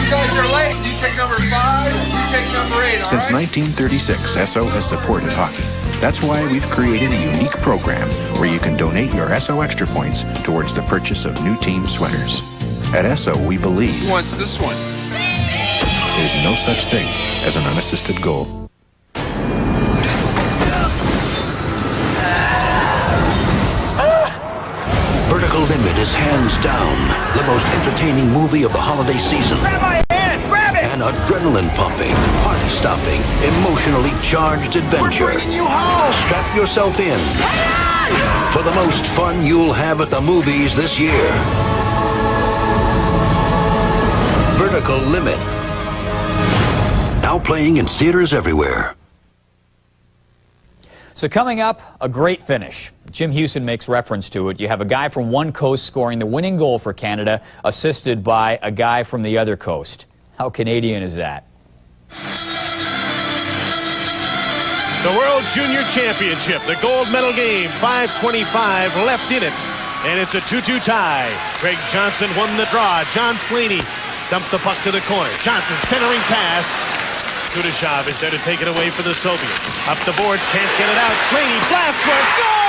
You guys are late. You take number 5, you take number 8, all Since right? 1936, SO has supported hockey. That's why we've created a unique program where you can donate your SO Extra Points towards the purchase of new team sweaters. At SO, we believe Who wants this one? there's no such thing as an unassisted goal. Vertical Limit is hands down the most entertaining movie of the holiday season. Grab my hand! Grab it! An adrenaline-pumping, heart-stopping, emotionally charged adventure. We're bringing you home! Strap yourself in for the most fun you'll have at the movies this year. Vertical Limit. Now playing in theaters everywhere. So coming up, a great finish. Jim Hewson makes reference to it. You have a guy from one coast scoring the winning goal for Canada, assisted by a guy from the other coast. How Canadian is that? The World Junior Championship, the gold medal game, 5:25 left in it. And it's a 2-2 tie. Greg Johnson won the draw. John Slaney dumps the puck to the corner. Johnson centering pass. Kudashov is there to take it away for the Soviets. Up the boards, can't get it out. Slaney blasts for it, scores!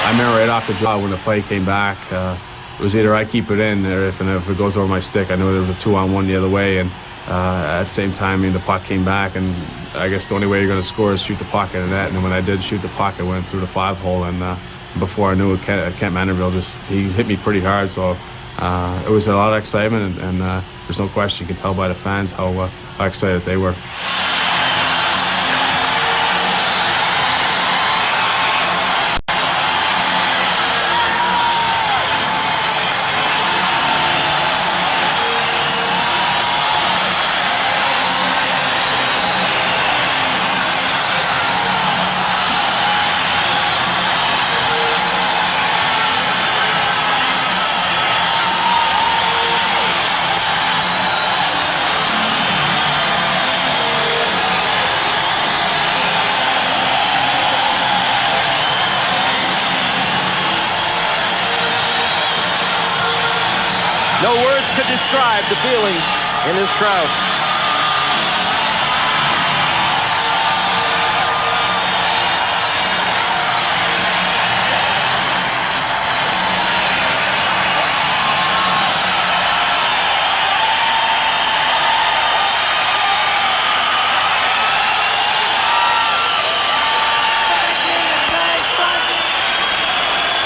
I remember right off the draw when the play came back, it was either I keep it in or if it goes over my stick. I knew there was a 2-on-1 the other way, and at the same time, the puck came back, and I guess the only way you're going to score is shoot the puck in the net. And when I did shoot the puck, it went through the 5-hole, and before I knew it, Kent Manderville he hit me pretty hard. So it was a lot of excitement, and there's no question. You can tell by the fans how excited they were. describe the feeling in this crowd.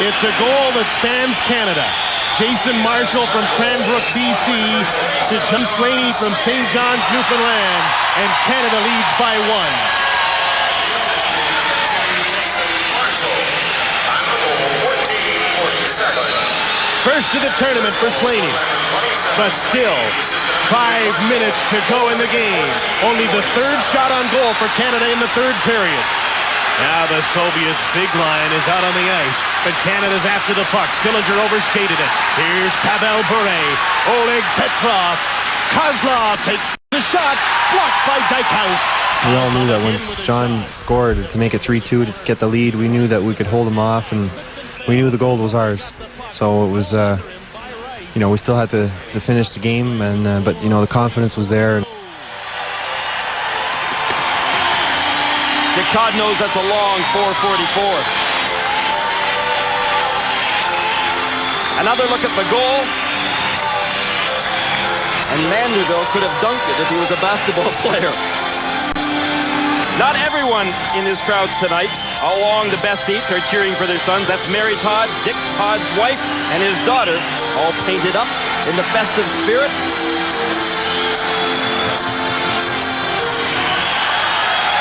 It's a goal that spans Canada. Jason Marshall from Cranbrook, BC to John Slaney from St. John's, Newfoundland, and Canada leads by 1. First of the tournament for Slaney, but still 5 minutes to go in the game. Only the third shot on goal for Canada in the third period. Now the Soviets' big line is out on the ice, but Canada's after the puck. Sillinger overskated it. Here's Pavel Bure. Oleg Petrov. Kozlov takes the shot, blocked by Dykhuis. We all knew that once John scored to make it 3-2 to get the lead, we knew that we could hold him off, and we knew the goal was ours. So it was, you know, we still had to finish the game, and but you know the confidence was there. Todd knows that's a long 4:44. Another look at the goal. And Manderville could have dunked it if he was a basketball player. Not everyone in this crowd tonight along the best seats are cheering for their sons. That's Mary Todd, Dick Todd's wife, and his daughter, all painted up in the festive spirit.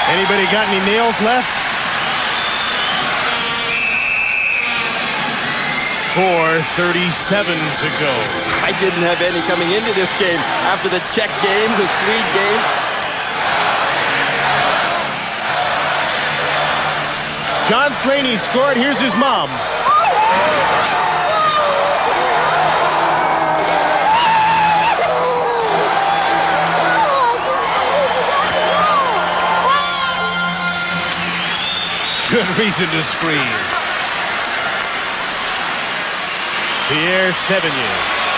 Anybody got any nails left? 4:37 to go. I didn't have any coming into this game after the Czech game, the Swede game. John Slaney scored. Here's his mom. Good reason to scream. Pierre Sévigny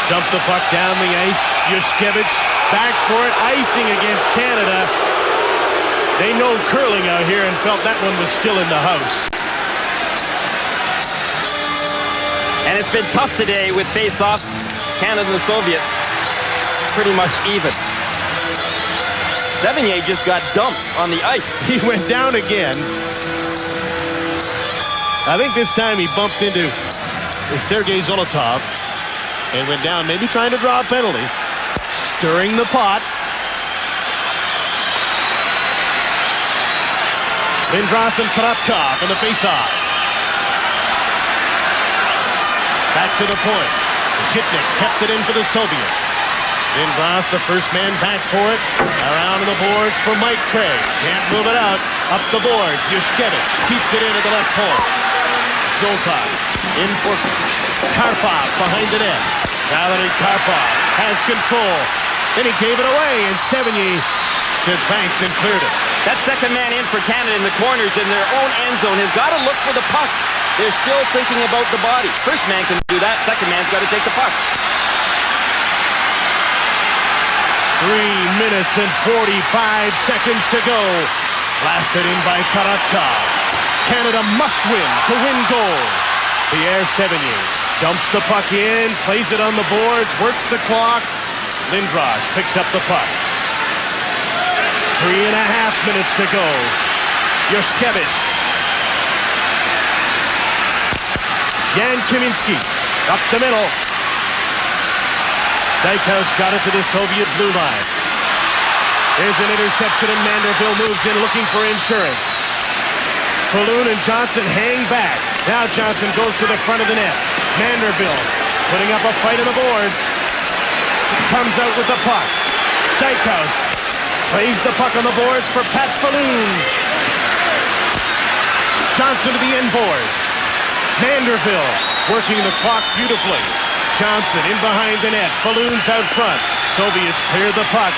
dumped the puck down the ice. Yushkevich back for it. Icing against Canada. They know curling out here and felt that one was still in the house. And it's been tough today with face-offs. Canada and the Soviets pretty much even. Sévigny just got dumped on the ice. He went down again. I think this time he bumped into Sergei Zolotov and went down, maybe trying to draw a penalty. Stirring the pot. Lindros and Korotkov on the face-off. Back to the point. Zhitnik kept it in for the Soviets. Lindros, the first man back for it. Around the boards for Mike Craig. Can't move it out. Up the boards. Yushkevich keeps it in at the left point. Zolotov in for Karpov behind the net. Valery Karpov has control. Then he gave it away, and Sévigny said thanks and cleared it. That second man in for Canada in the corners in their own end zone has got to look for the puck. They're still thinking about the body. First man can do that. Second man's got to take the puck. 3 minutes and 45 seconds to go. Blasted in by Korotkov. Canada must win to win gold. Pierre Sévigny dumps the puck in, plays it on the boards, works the clock. Lindros picks up the puck. 3.5 minutes to go. Yushkevich. Jan Kaminski up the middle. Dykhuis got it to the Soviet blue line. There's an interception, and Manderville moves in looking for insurance. Falloon and Johnson hang back. Now Johnson goes to the front of the net. Manderville putting up a fight on the boards. Comes out with the puck. Dykhuis plays the puck on the boards for Pat Falloon. Johnson to the end boards. Manderville working the clock beautifully. Johnson in behind the net. Falloon's out front. Soviets clear the puck.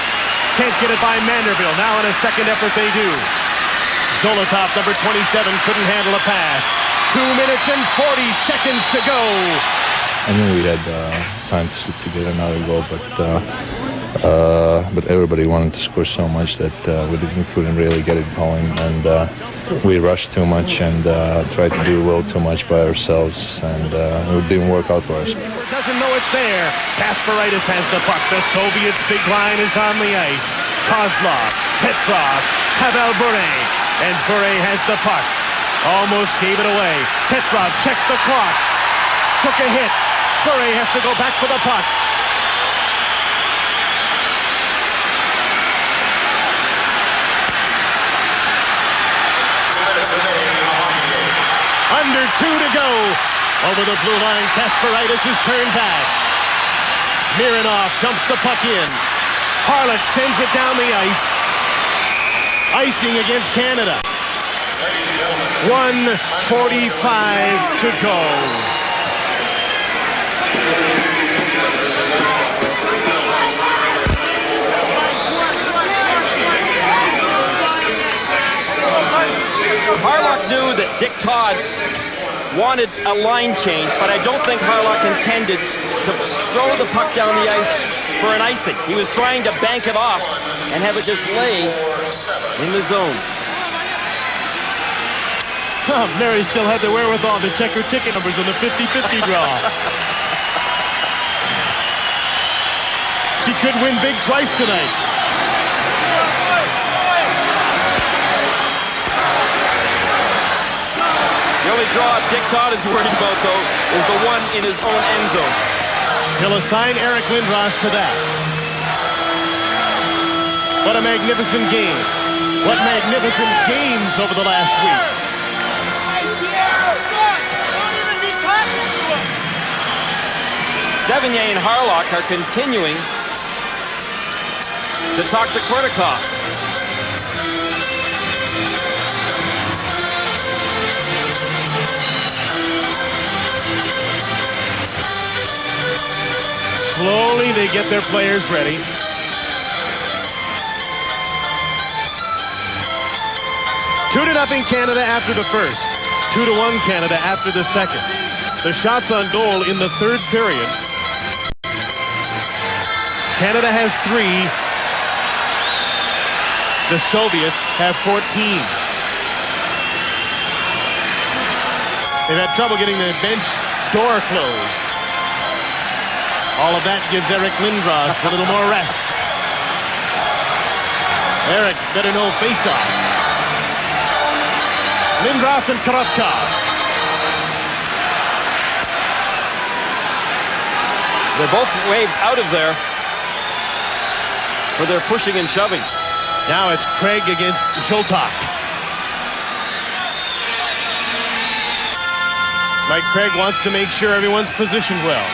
Can't get it by Manderville. Now in a second effort they do. Zolotov, number 27, couldn't handle a pass. 2 minutes and 40 seconds to go. I knew we had time to get another goal, but everybody wanted to score so much that we couldn't really get it going, and we rushed too much and tried to do a little too much by ourselves, and it didn't work out for us. Doesn't know it's there. Kasparaitis has the puck. The Soviets' big line is on the ice. Kozlov, Petrov, Pavel Bure, and Bure has the puck. Almost gave it away. Petrov checked the clock. Took a hit. Bure has to go back for the puck. Under 2 to go. Over the blue line, Kasparaitis is turned back. Mironov dumps the puck in. Harlock sends it down the ice. Icing against Canada. 1:45 to go. Harlock knew that Dick Todd wanted a line change, but I don't think Harlock intended to throw the puck down the ice for an icing. He was trying to bank it off and have it just lay in the zone. Mary still had the wherewithal to check her ticket numbers on the 50-50 draw. She could win big twice tonight. The only draw Dick Todd is worried about, though, is the one in his own end zone. He'll assign Eric Lindros to that. What a magnificent game. What magnificent games over the last week. Sévigny and Harlock are continuing to talk to Kornikov. Slowly they get their players ready. Two to nothing Canada after the first. 2-1 Canada after the second. The shots on goal in the third period. Canada has 3. The Soviets have 14. They've had trouble getting the bench door closed. All of that gives Eric Lindros a little more rest. Eric better know face-off. Lindros and Korotkov. They're both waved out of there for their pushing and shoving. Now it's Craig against Zoltak. Mike Craig wants to make sure everyone's positioned well.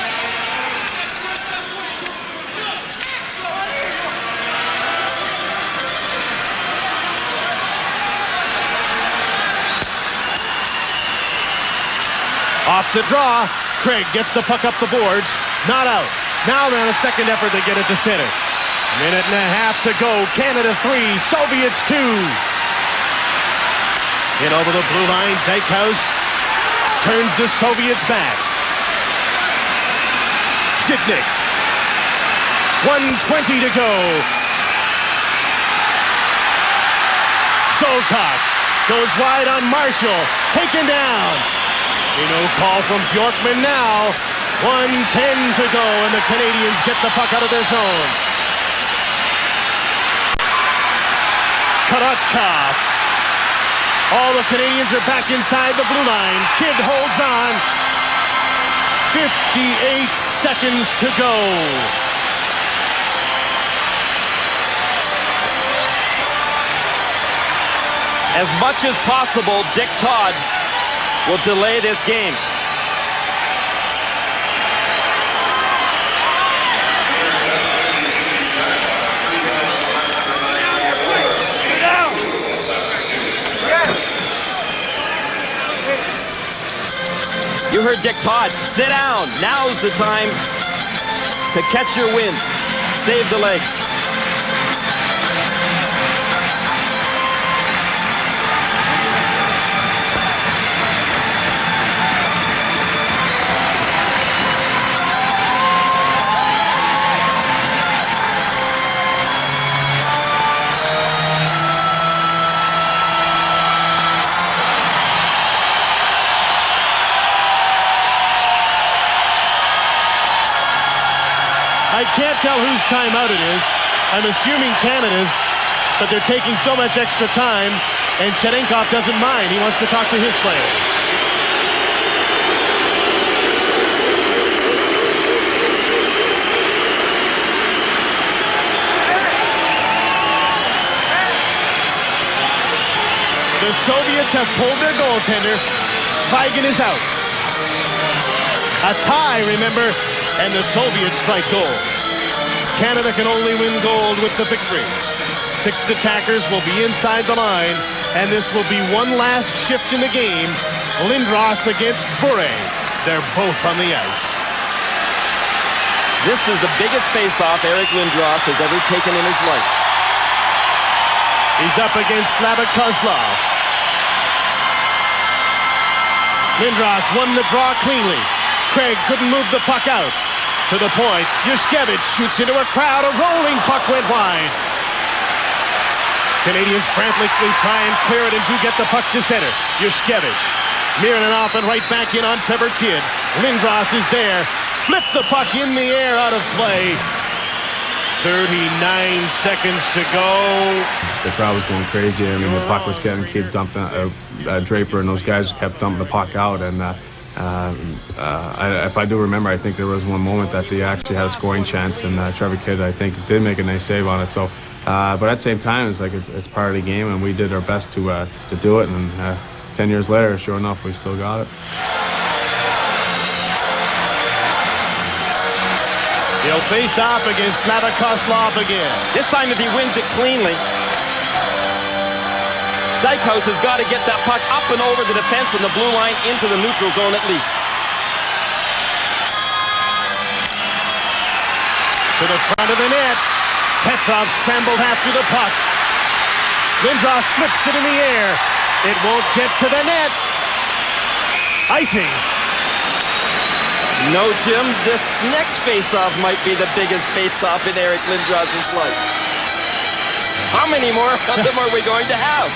Off the draw, Craig gets the puck up the boards, not out. Now they're on a second effort to get it to center. Minute and a half to go, Canada 3, Soviets 2. In over the blue line, Dykhuis turns the Soviets back. Zvyagin, 1:20 to go. Zoltak goes wide on Marshall, taken down. No call from Bjorkman now. 1:10 to go, and the Canadians get the puck out of their zone. Korotkov. All the Canadians are back inside the blue line. Kidd holds on. 58 seconds to go. As much as possible, Dick Todd will delay this game. Sit down. You heard Dick Todd, sit down. Now's the time to catch your wind. Save the legs. can't tell whose timeout it is. I'm assuming Canada's, but they're taking so much extra time, and Tkachenko doesn't mind. He wants to talk to his players. The Soviets have pulled their goaltender. Zvyagin is out. A tie, remember, and the Soviets strike gold. Canada can only win gold with the victory. 6 attackers will be inside the line, and this will be one last shift in the game. Lindros against Boris. They're both on the ice. This is the biggest face-off Eric Lindros has ever taken in his life. He's up against Kozlov. Lindros won the draw cleanly. Craig couldn't move the puck out. To the point, Yushkevich shoots into a crowd. A rolling puck went wide. Canadians frantically try and clear it and do get the puck to center. Yushkevich. Mironov and right back in on Trevor Kidd. Lindros is there. Flip the puck in the air out of play. 39 seconds to go. The crowd was going crazy. I mean, the puck was getting kept dumped out. Draper and those guys kept dumping the puck out. And if I do remember, I think there was one moment that they actually had a scoring chance, and Trevor Kidd, I think, did make a nice save on it. So, but at the same time, it's like it's part of the game, and we did our best to do it. And 10 years later, sure enough, we still got it. He'll face off against Kozlov again. This time, if he wins it cleanly, Dykhuis has got to get that puck up and over the defense and the blue line into the neutral zone at least. To the front of the net. Petrov scrambled after the puck. Lindros flips it in the air. It won't get to the net. Icing. No, Jim, this next face-off might be the biggest face-off in Eric Lindros' life. How many more of them are we going to have?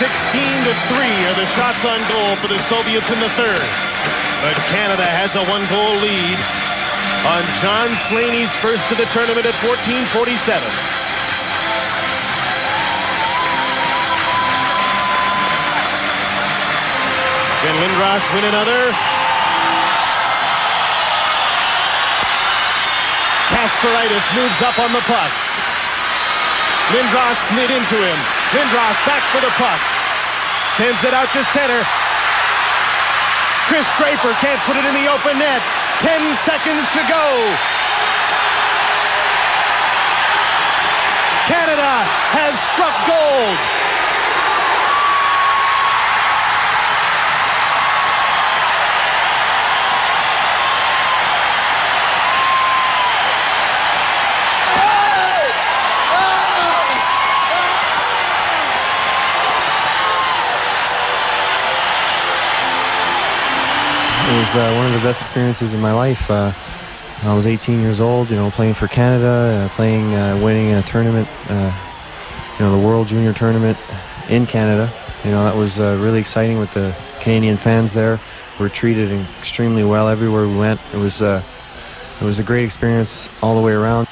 16-3 are the shots on goal for the Soviets in the third. But Canada has a 1-goal lead on John Slaney's first to the tournament at 14:47. Can Lindros win another? Kasparaitis moves up on the puck. Lindros slid into him. Lindros back for the puck. Sends it out to center. Kris Draper can't put it in the open net. 10 seconds to go. Canada has struck gold. It was one of the best experiences in my life. I was 18 years old, playing for Canada, winning a tournament, the World Junior Tournament in Canada. That was really exciting with the Canadian fans there. We were treated extremely well everywhere we went. It was a great experience all the way around.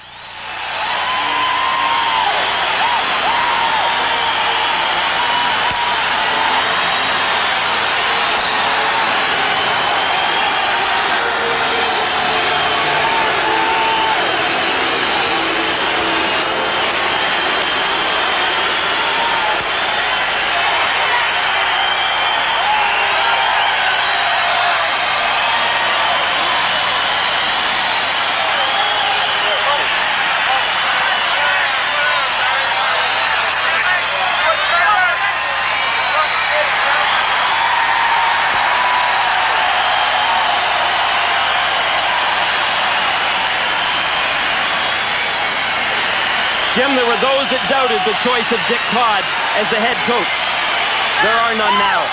Jim, there were those that doubted the choice of Dick Todd as the head coach. There are none now.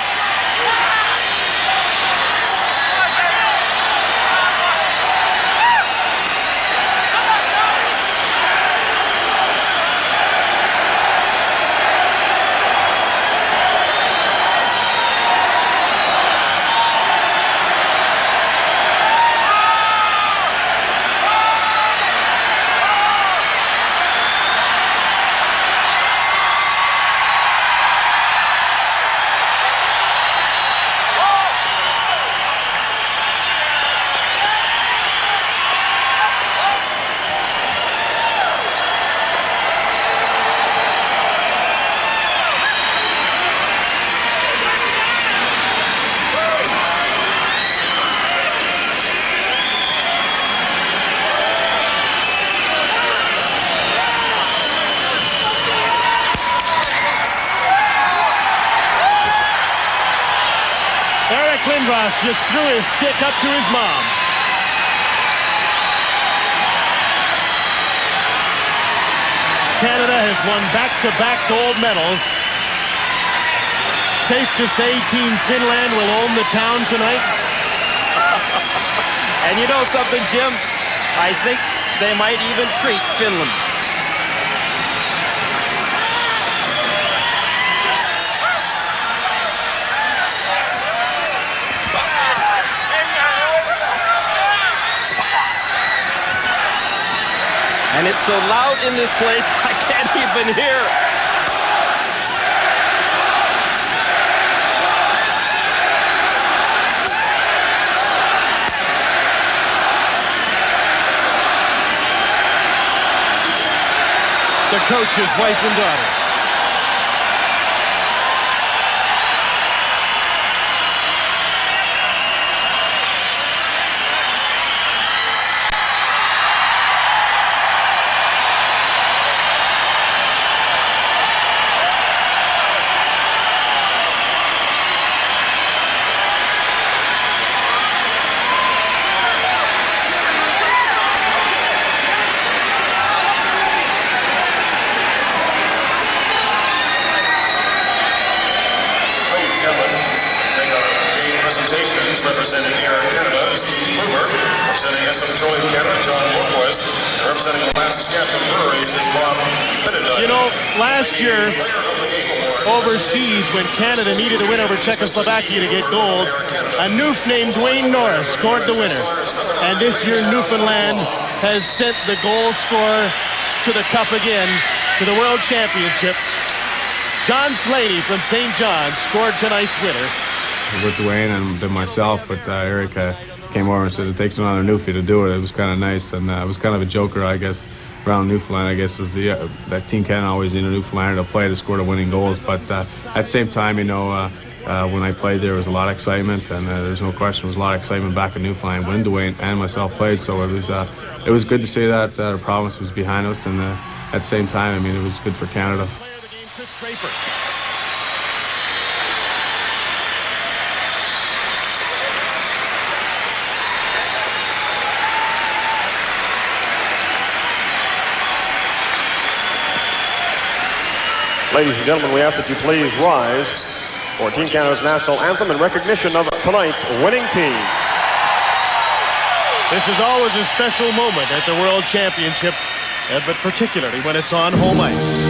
Lindros just threw his stick up to his mom. Canada has won back-to-back gold medals. Safe to say Team Finland will own the town tonight. And you know something, Jim? I think they might even treat Finland. And it's so loud in this place, I can't even hear. The coach's wife and daughter. You know, last year, overseas, when Canada needed to win over Czechoslovakia to get gold, a Newf named Dwayne Norris scored the winner. And this year, Newfoundland has sent the goal scorer to the cup again, to the World Championship. John Slaney from St. John's scored tonight's winner. With Dwayne and then myself, with Eric, came over and said it takes another Newfie to do it. It was kind of nice, and it was kind of a joker, I guess, around Newfoundland. I guess is that Team Canada always need a Newfoundlander to play to score the winning goals. But at the same time, you know, when I played there was a lot of excitement, and there's no question there was a lot of excitement back in Newfoundland when Dwayne and myself played. So it was good to see that the province was behind us, and at the same time, I mean, it was good for Canada. Player of the game, Kris Draper. Ladies and gentlemen, we ask that you please rise for Team Canada's national anthem in recognition of tonight's winning team. This is always a special moment at the World Championship, but particularly when it's on home ice.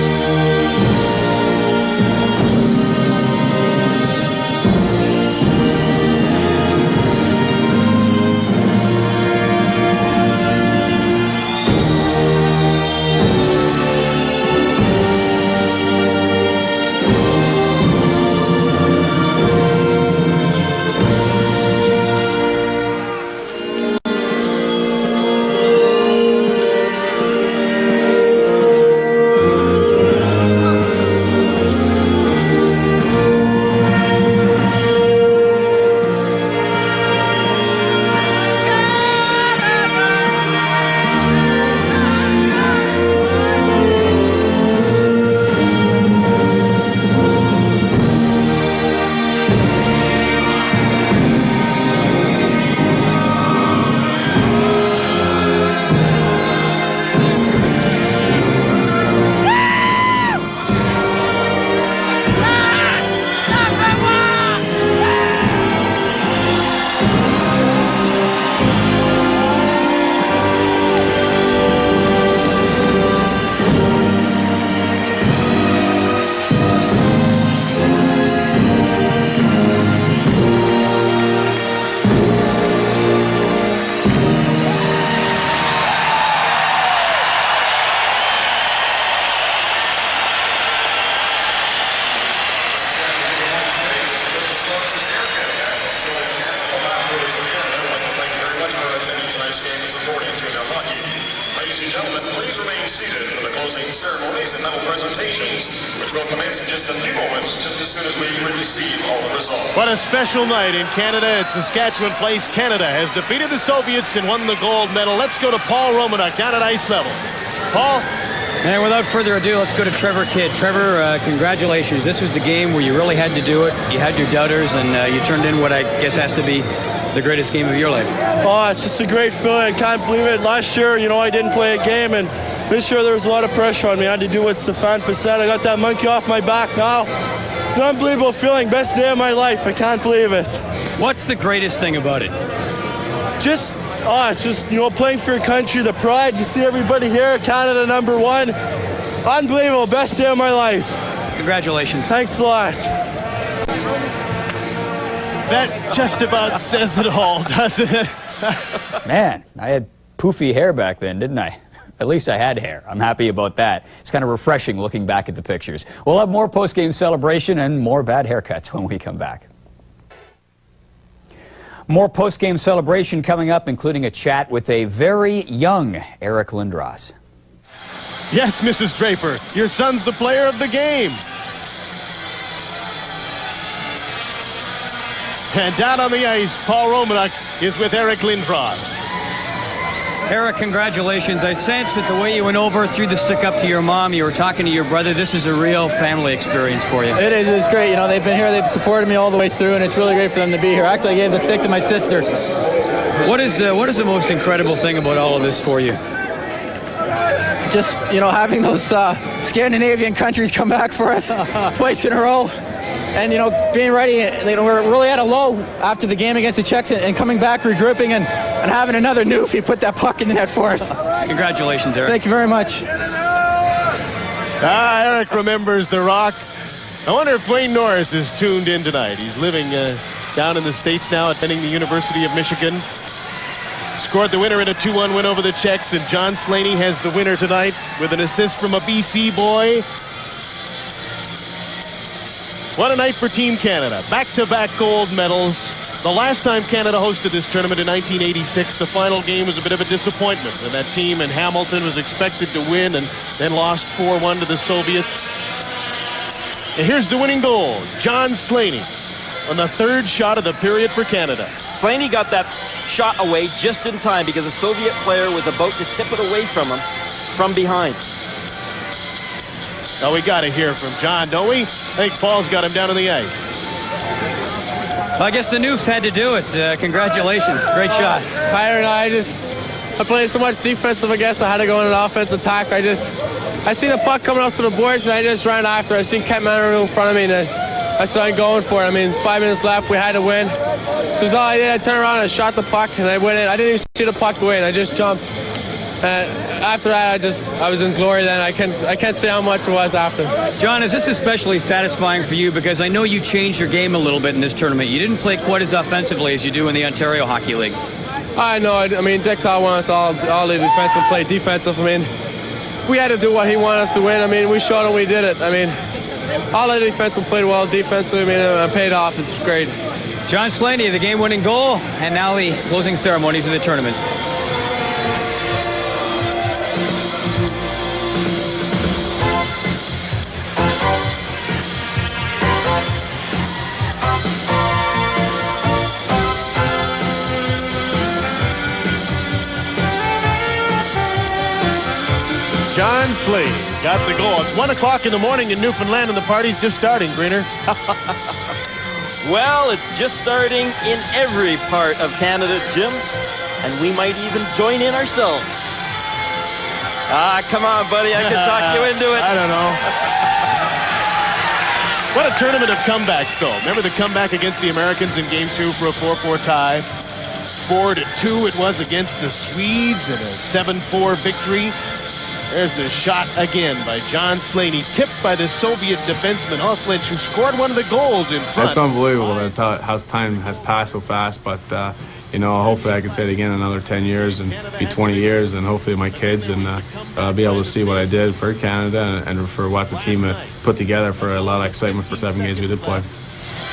What a special night in Canada at Saskatchewan Place. Canada has defeated the Soviets and won the gold medal. Let's go to Paul Romanuk down at ice level. Paul? And without further ado, let's go to Trevor Kidd. Trevor, congratulations. This was the game where you really had to do it. You had your doubters, and you turned in what I guess has to be the greatest game of your life. Oh, it's just a great feeling. I can't believe it. Last year, you know, I didn't play a game, and this year there was a lot of pressure on me. I had to do what Stefan said. I got that monkey off my back now. It's an unbelievable feeling. Best day of my life. I can't believe it. What's the greatest thing about it? It's just, you know, playing for your country, the pride. You see everybody here, Canada #1. Unbelievable. Best day of my life. Congratulations. Thanks a lot. That just about says it all, doesn't it? Man, I had poofy hair back then, didn't I? At least I had hair. I'm happy about that. It's kind of refreshing looking back at the pictures. We'll have more post-game celebration and more bad haircuts when we come back. More post-game celebration coming up, including a chat with a very young Eric Lindros. Yes, Mrs. Draper, your son's the player of the game. And down on the ice, Paul Romanuk is with Eric Lindros. Eric, congratulations. I sense that the way you went over, threw the stick up to your mom, you were talking to your brother. This is a real family experience for you. It is. It's great. You know, they've been here. They've supported me all the way through, and it's really great for them to be here. Actually, I gave the stick to my sister. What is the most incredible thing about all of this for you? Just, you know, having those Scandinavian countries come back for us twice in a row. And, you know, being ready, you know, we're really at a low after the game against the Czechs, and coming back, regrouping, and having another newfie put that puck in the net for us. Congratulations, Eric. Thank you very much. Eric remembers the Rock. I wonder if Dwayne Norris is tuned in tonight. He's living down in the States now, attending the University of Michigan. Scored the winner in a 2-1 win over the Czechs, and John Slaney has the winner tonight with an assist from a BC boy. What a night for Team Canada. Back-to-back gold medals. The last time Canada hosted this tournament in 1986, the final game was a bit of a disappointment. And that team in Hamilton was expected to win and then lost 4-1 to the Soviets. And here's the winning goal. John Slaney on the third shot of the period for Canada. Slaney got that shot away just in time because a Soviet player was about to tip it away from him from behind. Oh, we got to hear from John, don't we? I think Paul's got him down on the ice. Well, I guess the Noofs had to do it. Congratulations. Great shot. Pierre and I played so much defensive, I guess I had to go in an offensive attack. I seen the puck coming up to the boards, and I just ran after. I seen Kent Manderville in front of me, and I started going for it. I mean, 5 minutes left, we had to win. So all I did, I turned around and shot the puck, and I went in. I didn't even see the puck go in. I just jumped. And after that, I was in glory then. I can't say how much it was after. John, is this especially satisfying for you? Because I know you changed your game a little bit in this tournament. You didn't play quite as offensively as you do in the Ontario Hockey League. I know. I mean, Dick taught us all the defensive play defensive. I mean, we had to do what he wanted us to win. I mean, we showed him we did it. I mean, all the defensive played well defensively. I mean, it paid off. It's great. John Slaney, the game-winning goal, and now the closing ceremonies of the tournament. John Slaney got the goal. It's 1 o'clock in the morning in Newfoundland, and the party's just starting, Greener. Well, it's just starting in every part of Canada, Jim, and we might even join in ourselves. Come on, buddy. I can talk you into it. I don't know. What a tournament of comebacks, though. Remember the comeback against the Americans in Game 2 for a 4-4 tie? 4-2 it was against the Swedes in a 7-4 victory. There's the shot again by John Slaney, tipped by the Soviet defenseman Oslich, who scored one of the goals in front. It's unbelievable that how time has passed so fast, but you know, hopefully I can say it again in another 10 years and be 20 years, and hopefully my kids and be able to see what I did for Canada and for what the team had put together for a lot of excitement for 7 games we did play.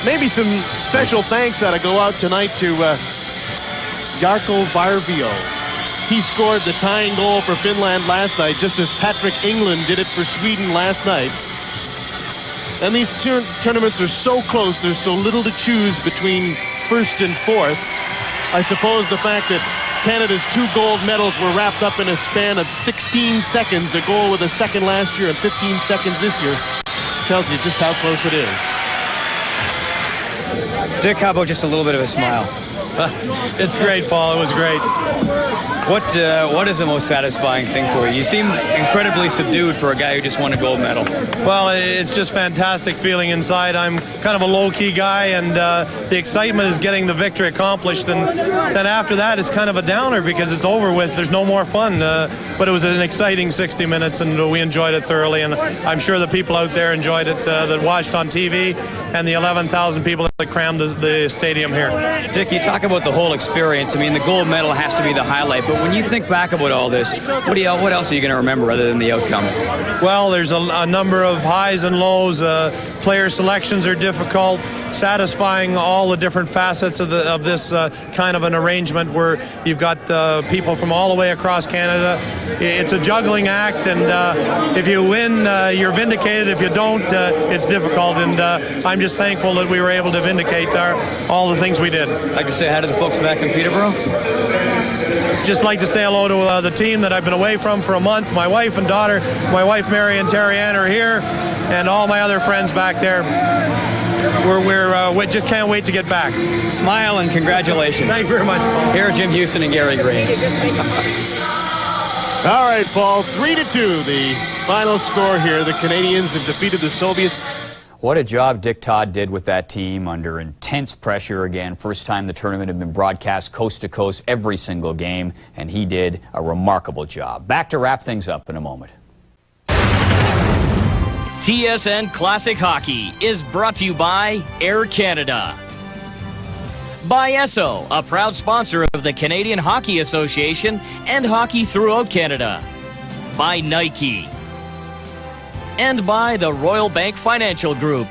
Maybe some special thanks ought to go out tonight to Jarkko Varvio. He scored the tying goal for Finland last night, just as Patrick England did it for Sweden last night. And these tournaments are so close, there's so little to choose between first and fourth. I suppose the fact that Canada's 2 gold medals were wrapped up in a span of 16 seconds. A goal with a second last year and 15 seconds this year tells you just how close it is. Dick, how about just a little bit of a smile? It's great, Paul. It was great. What is the most satisfying thing for you? You seem incredibly subdued for a guy who just won a gold medal. Well, it's just fantastic feeling inside. I'm kind of a low-key guy, and the excitement is getting the victory accomplished. And then after that, it's kind of a downer because it's over with. There's no more fun. But it was an exciting 60 minutes, and we enjoyed it thoroughly. And I'm sure the people out there enjoyed it that watched on TV, and the 11,000 people that crammed the stadium here. Dick, you talk about the whole experience. I mean, the gold medal has to be the highlight. But when you think back about all this, what else are you going to remember other than the outcome? Well, there's a number of highs and lows. Player selections are difficult. Satisfying all the different facets of this kind of an arrangement where you've got people from all the way across Canada. It's a juggling act, and if you win, you're vindicated. If you don't, it's difficult. And I'm just thankful that we were able to vindicate all the things we did. I'd like to say hi to the folks back in Peterborough. Just like to say hello to the team that I've been away from for a month. My wife and daughter, my wife Mary and Terry Ann are here, and all my other friends back there. We just can't wait to get back. Smile and congratulations. Thank you very much, Paul. Here are Jim Houston and Gary Green. All right, Paul, 3-2, the final score here. The Canadians have defeated the Soviets. What a job Dick Todd did with that team under intense pressure again. First time the tournament had been broadcast coast to coast every single game, and he did a remarkable job. Back to wrap things up in a moment. TSN Classic Hockey is brought to you by Air Canada. By Esso, a proud sponsor of the Canadian Hockey Association and hockey throughout Canada. By Nike. And by the Royal Bank Financial Group.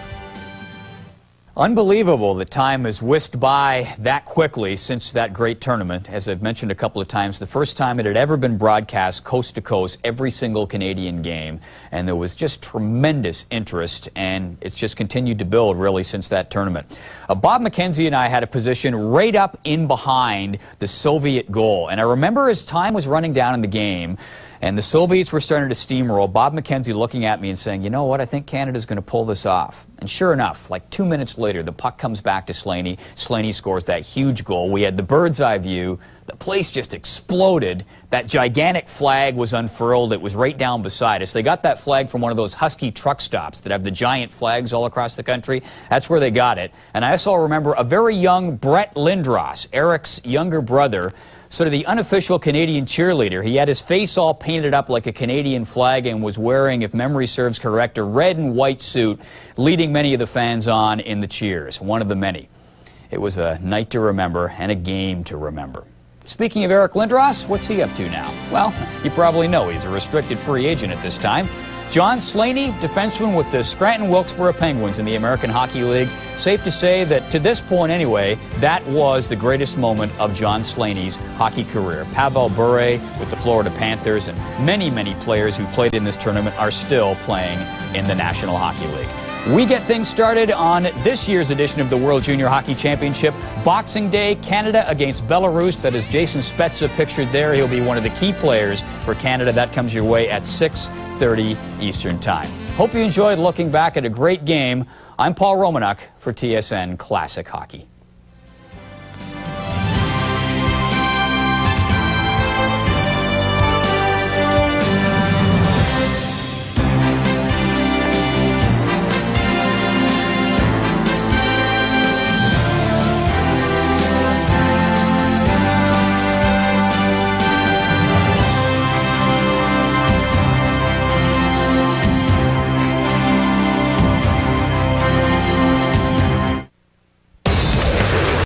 Unbelievable that time has whisked by that quickly since that great tournament. As I've mentioned a couple of times, the first time it had ever been broadcast coast to coast, every single Canadian game. And there was just tremendous interest, and it's just continued to build really since that tournament. Bob McKenzie and I had a position right up in behind the Soviet goal. And I remember as time was running down in the game, and the Soviets were starting to steamroll, Bob McKenzie looking at me and saying, you know what, I think Canada's going to pull this off. And sure enough, like 2 minutes later, the puck comes back to Slaney. Slaney scores that huge goal. We had the bird's eye view. The place just exploded. That gigantic flag was unfurled. It was right down beside us. They got that flag from one of those Husky truck stops that have the giant flags all across the country. That's where they got it. And I also remember a very young Brett Lindros, Eric's younger brother, sort of the unofficial Canadian cheerleader. He had his face all painted up like a Canadian flag and was wearing, if memory serves correct, a red and white suit, leading many of the fans on in the cheers, one of the many. It was a night to remember and a game to remember. Speaking of Eric Lindros, what's he up to now? Well, you probably know he's a restricted free agent at this time. John Slaney, defenseman with the Scranton-Wilkesboro Penguins in the American Hockey League. Safe to say that, to this point anyway, that was the greatest moment of John Slaney's hockey career. Pavel Bure with the Florida Panthers and many, many players who played in this tournament are still playing in the National Hockey League. We get things started on this year's edition of the World Junior Hockey Championship. Boxing Day, Canada against Belarus. That is Jason Spezza pictured there. He'll be one of the key players for Canada. That comes your way at 6:30 Eastern Time. Hope you enjoyed looking back at a great game. I'm Paul Romanuk for TSN Classic Hockey.